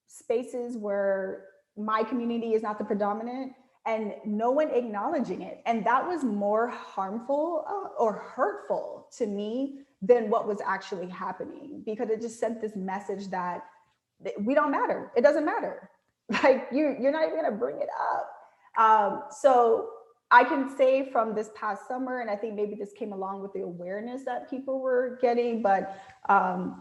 spaces where my community is not the predominant and no one acknowledging it. And that was more harmful or hurtful to me than what was actually happening, because it just sent this message that we don't matter. It doesn't matter. Like you're not even gonna bring it up. So I can say from this past summer, and I think maybe this came along with the awareness that people were getting, but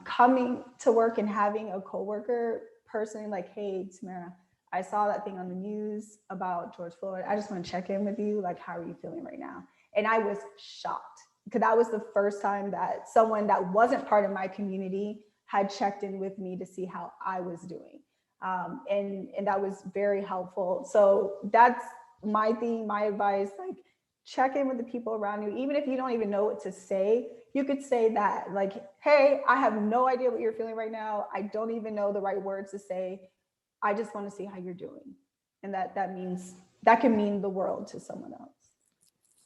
coming to work and having a coworker personally like, hey, Tamara, I saw that thing on the news about George Floyd. I just want to check in with you. Like, how are you feeling right now? And I was shocked because that was the first time that someone that wasn't part of my community had checked in with me to see how I was doing. And that was very helpful. So that's my thing, my advice, like check in with the people around you. Even if you don't even know what to say, you could say that like, hey, I have no idea what you're feeling right now. I don't even know the right words to say. I just want to see how you're doing. And that can mean the world to someone else.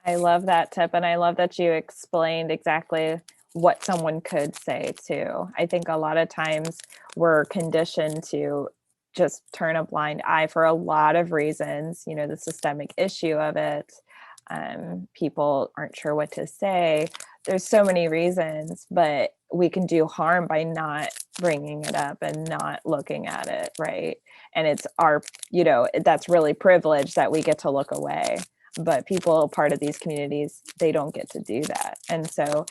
I love that tip. And I love that you explained exactly what someone could say too. I think a lot of times we're conditioned to just turn a blind eye for a lot of reasons, you know, the systemic issue of it. People aren't sure what to say. There's so many reasons, but we can do harm by not bringing it up and not looking at it, right? And it's our, you know, that's really privileged that we get to look away. But people part of these communities, they don't get to do that. And so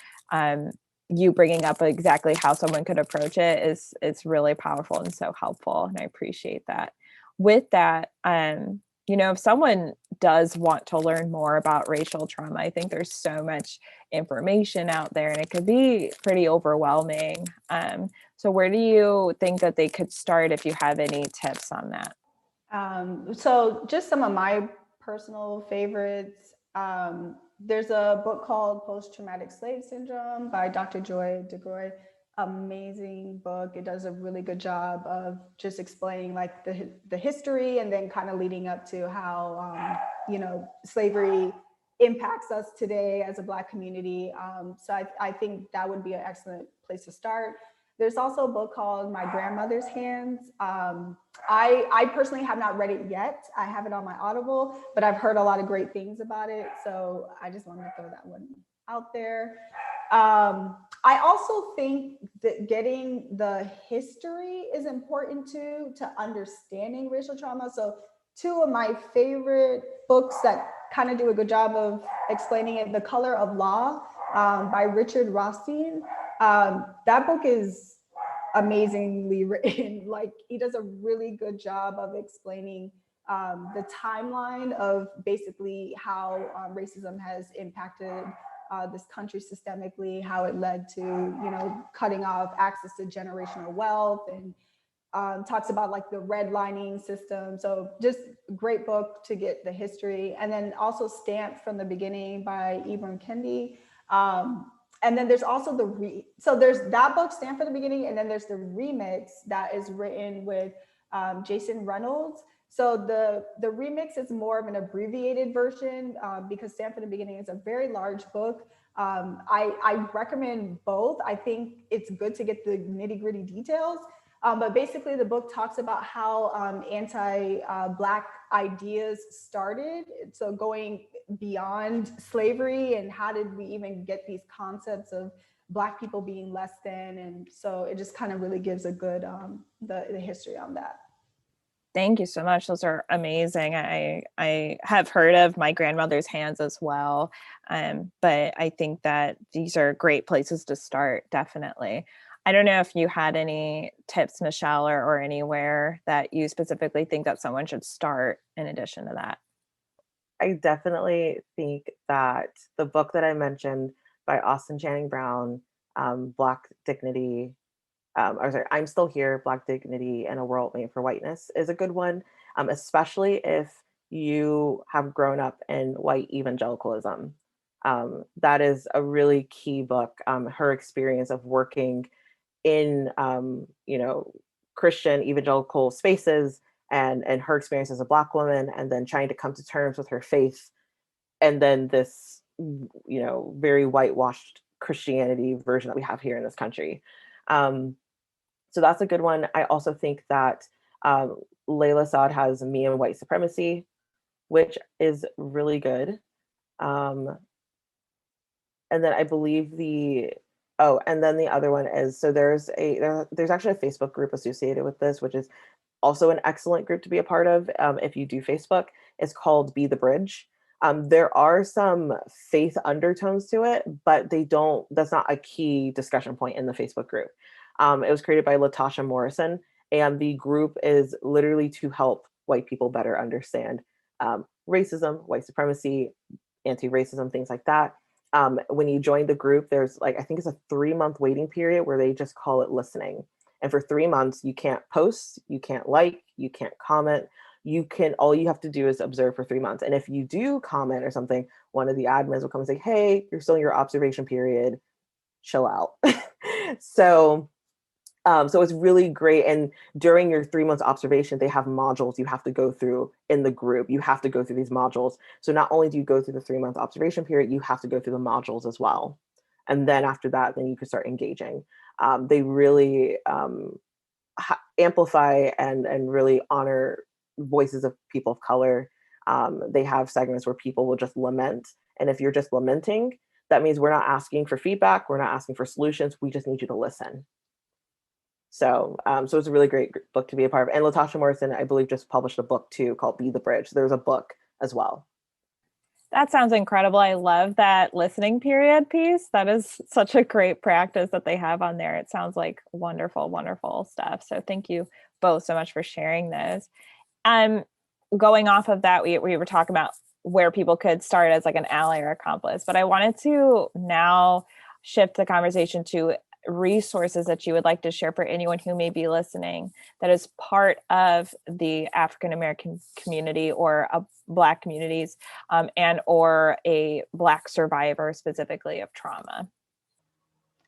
you bringing up exactly how someone could approach it is it's really powerful and so helpful. And I appreciate that. With that, you know, if someone does want to learn more about racial trauma, I think there's so much information out there and it could be pretty overwhelming. So where do you think that they could start if you have any tips on that? So just some of my personal favorites. There's a book called Post-Traumatic Slave Syndrome by Dr. Joy DeGroy. Amazing book. It does a really good job of just explaining like the history and then kind of leading up to how, you know, slavery impacts us today as a Black community. So I think that would be an excellent place to start. There's also a book called My Grandmother's Hands. I personally have not read it yet. I have it on my Audible, but I've heard a lot of great things about it. So I just wanted to throw that one out there. I also think that getting the history is important too, to understanding racial trauma. So two of my favorite books that kind of do a good job of explaining it, The Color of Law by Richard Rothstein. That book is amazingly written. Like he does a really good job of explaining the timeline of basically how racism has impacted this country systemically, how it led to, you know, cutting off access to generational wealth, and talks about like the redlining system. So just great book to get the history. And then also Stamped from the Beginning by Ibram Kendi. And then there's also so there's that book, Stand for the Beginning, and then there's the remix that is written with Jason Reynolds. So the remix is more of an abbreviated version because Stand for the Beginning is a very large book. I recommend both. I think it's good to get the nitty gritty details, But basically the book talks about how anti-Black ideas started. So going beyond slavery, and how did we even get these concepts of Black people being less than. And so it just kind of really gives a good, the history on that. Thank you so much. Those are amazing. I have heard of My Grandmother's Hands as well, but I think that these are great places to start, definitely. I don't know if you had any tips, Michelle, or anywhere that you specifically think that someone should start in addition to that. I definitely think that the book that I mentioned by Austin Channing Brown, Black Dignity, or sorry, I'm Still Here, Black Dignity in a World Made for Whiteness is a good one, especially if you have grown up in white evangelicalism. That is a really key book. Her experience of working in, Christian evangelical spaces, and her experience as a Black woman, and then trying to come to terms with her faith, and then this, very whitewashed Christianity version that we have here in this country. So that's a good one. I also think that Layla Saad has Me and White Supremacy, which is really good. And then I believe and then the other one is, so there's actually a Facebook group associated with this, which is also an excellent group to be a part of if you do Facebook. It's called Be the Bridge. There are some faith undertones to it, but that's not a key discussion point in the Facebook group. It was created by Latasha Morrison, and the group is literally to help white people better understand racism, white supremacy, anti-racism, things like that. When you join the group, there's I think it's a 3-month waiting period where they just call it listening. And for 3 months, you can't post, you can't like, you can't comment. All you have to do is observe for 3 months. And if you do comment or something, one of the admins will come and say, hey, you're still in your observation period, chill out. So it's really great. And during your 3 months observation, they have modules you have to go through in the group. You have to go through these modules. So not only do you go through the 3-month observation period, you have to go through the modules as well. And then after that, then you can start engaging. They really amplify and really honor voices of people of color. They have segments where people will just lament. And if you're just lamenting, that means we're not asking for feedback. We're not asking for solutions. We just need you to listen. So it's a really great book to be a part of. And Latasha Morrison, I believe, just published a book too called Be the Bridge. There's a book as well. That sounds incredible. I love that listening period piece. That is such a great practice that they have on there. It sounds like wonderful, wonderful stuff. So thank you both so much for sharing this. Going off of that, we were talking about where people could start as an ally or accomplice, but I wanted to now shift the conversation to resources that you would like to share for anyone who may be listening that is part of the African American community or Black communities, and or a Black survivor specifically of trauma.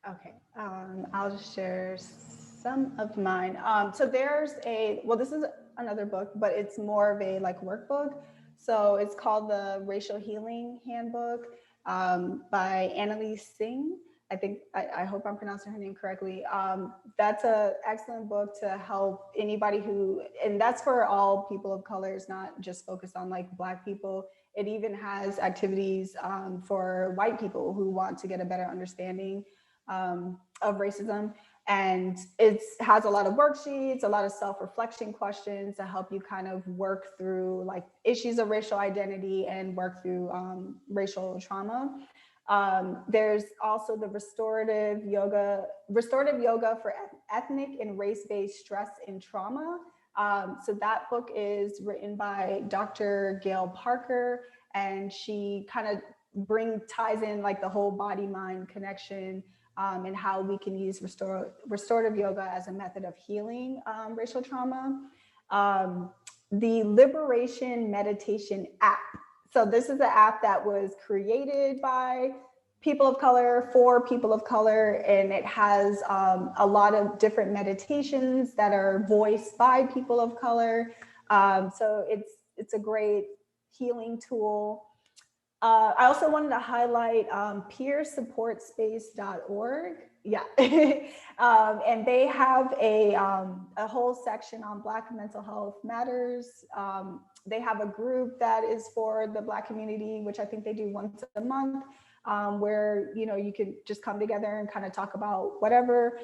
Okay, I'll just share some of mine. So there's this is another book, but it's more of a workbook. So it's called the Racial Healing Handbook by Emilie Singh. I hope I'm pronouncing her name correctly. That's an excellent book to help anybody and that's for all people of color. It's not just focused on Black people. It even has activities for white people who want to get a better understanding of racism. And it has a lot of worksheets, a lot of self-reflection questions to help you kind of work through issues of racial identity and work through racial trauma. There's also the restorative yoga for ethnic and race-based stress and trauma. So that book is written by Dr. Gail Parker, and she kind of ties in the whole body-mind connection, and how we can use restorative yoga as a method of healing racial trauma. The Liberation Meditation app. So this is an app that was created by people of color for people of color, and it has a lot of different meditations that are voiced by people of color. So it's a great healing tool. I also wanted to highlight peersupportspace.org. Yeah. And they have a whole section on Black mental health matters. They have a group that is for the Black community, which I think they do once a month, where, you know, you could just come together and kind of talk about whatever.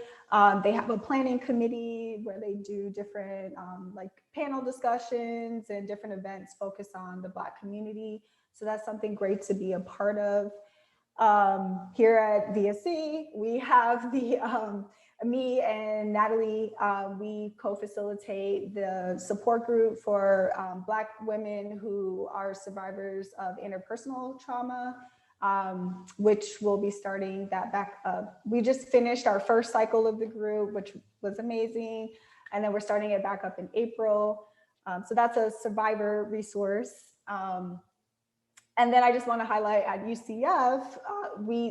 They have a planning committee where they do different like panel discussions and different events focused on the Black community. So that's something great to be a part of. Here at VSC, we have the me and Natalie, we co-facilitate the support group for Black women who are survivors of interpersonal trauma, which will be starting that back up. We just finished our first cycle of the group, which was amazing. And then we're starting it back up in April. So that's a survivor resource. And then I just want to highlight at UCF,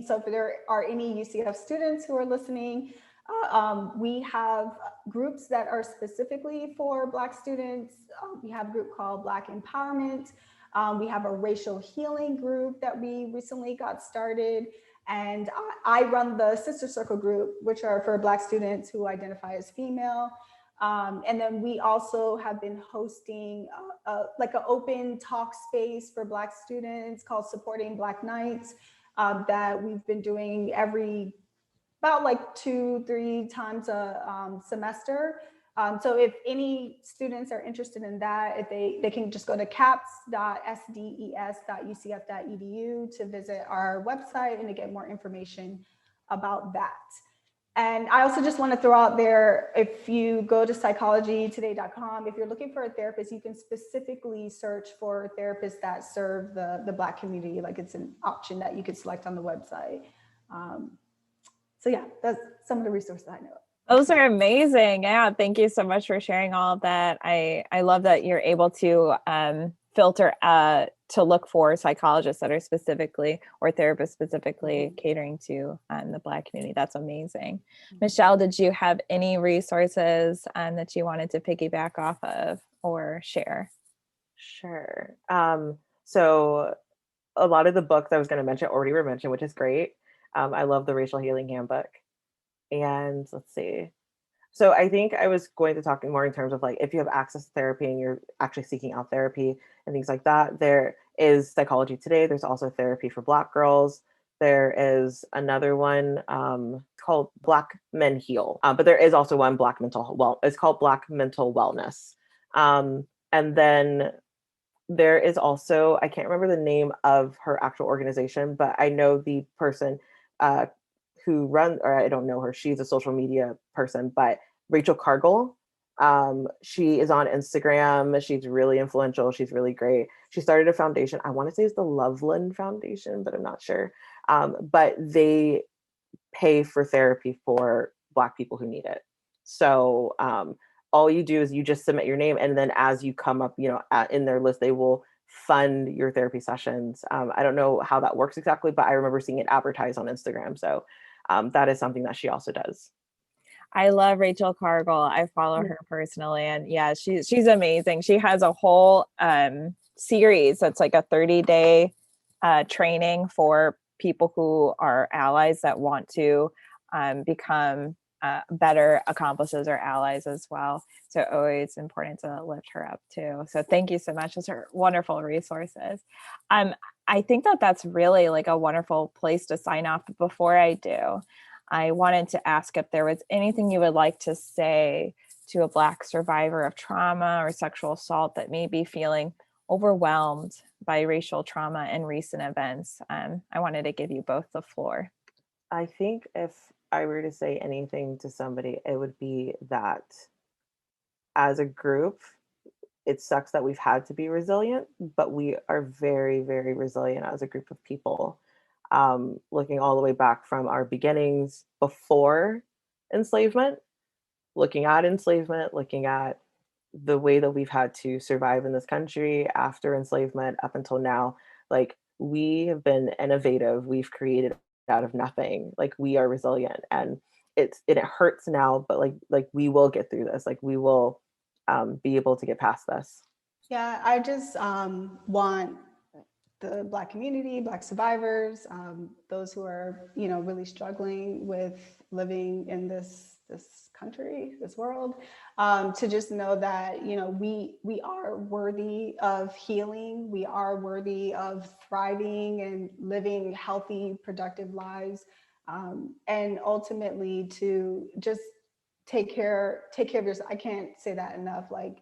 so if there are any UCF students who are listening, we have groups that are specifically for Black students. We have a group called Black Empowerment. We have a racial healing group that we recently got started. And I run the Sister Circle group, which are for Black students who identify as female. And then we also have been hosting like an open talk space for Black students called Supporting Black Nights, that we've been doing about like 2-3 times a semester. So if any students are interested in that, if they can just go to caps.sdes.ucf.edu to visit our website and to get more information about that. And I also just want to throw out there, if you go to psychologytoday.com, if you're looking for a therapist, you can specifically search for therapists that serve the Black community. Like, it's an option that you could select on the website. So yeah, that's some of the resources I know. Those are amazing. Yeah, thank you so much for sharing all of that. I love that you're able to filter to look for psychologists that are specifically, or therapists specifically, catering to the Black community. That's amazing. Michelle, did you have any resources that you wanted to piggyback off of or share? Sure. So a lot of the books I was going to mention already were mentioned, which is great. I love the Racial Healing Handbook. And let's see. So I think I was going to talk more in terms of, like, if you have access to therapy and you're actually seeking out therapy and things like that, there is Psychology Today. There's also therapy for Black girls. There is another one called Black Men Heal. But there is also one it's called Black Mental Wellness. And then there is also, I can't remember the name of her actual organization, but I know the person who runs, or I don't know her, she's a social media person, but Rachel Cargill, she is on Instagram. She's really influential. She's really great. She started a foundation. I want to say it's the Loveland Foundation, but I'm not sure. But they pay for therapy for Black people who need it. So all you do is you just submit your name, and then as you come up, in their list, they will fund your therapy sessions. I don't know how that works exactly, but I remember seeing it advertised on Instagram. So that is something that she also does. I love Rachel Cargill. I follow her personally, and yeah, she's amazing. She has a whole series that's like a 30-day training for people who are allies that want to become better accomplices or allies as well. So always important to lift her up too. So thank you so much. Those are wonderful resources. I think that's really like a wonderful place to sign off. But before I do, I wanted to ask if there was anything you would like to say to a Black survivor of trauma or sexual assault that may be feeling overwhelmed by racial trauma and recent events. I wanted to give you both the floor. I think if I were to say anything to somebody, it would be that as a group, it sucks that we've had to be resilient, but we are very, very resilient as a group of people. Looking all the way back from our beginnings before enslavement, looking at enslavement, looking at the way that we've had to survive in this country after enslavement up until now, like, we have been innovative. We've created out of nothing. Like, we are resilient, and it hurts now, but like we will get through this. Like, we will be able to get past this. Yeah, I just want the Black community, Black survivors, those who are, really struggling with living in this country, this world, to just know that, we are worthy of healing. We are worthy of thriving and living healthy, productive lives. And ultimately to just take care of yourself. I can't say that enough. Like,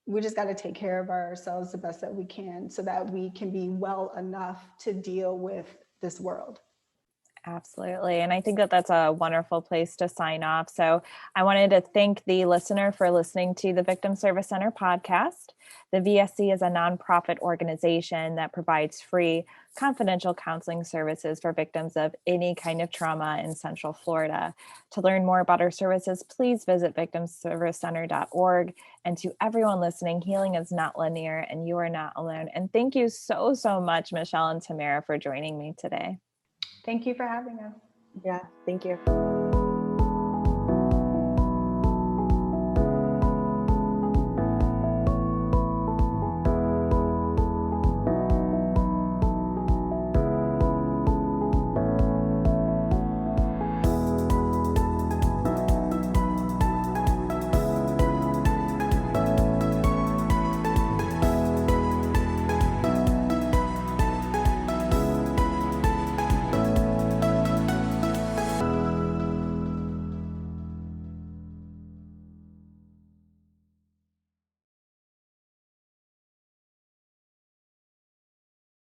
we just got to take care of ourselves the best that we can so that we can be well enough to deal with this world. Absolutely. And I think that that's a wonderful place to sign off. So I wanted to thank the listener for listening to the Victim Service Center podcast. The VSC is a nonprofit organization that provides free confidential counseling services for victims of any kind of trauma in Central Florida. To learn more about our services, please visit victimservicecenter.org. And to everyone listening, healing is not linear and you are not alone. And thank you so, so much, Michelle and Tamara, for joining me today. Thank you for having us. Yeah, thank you.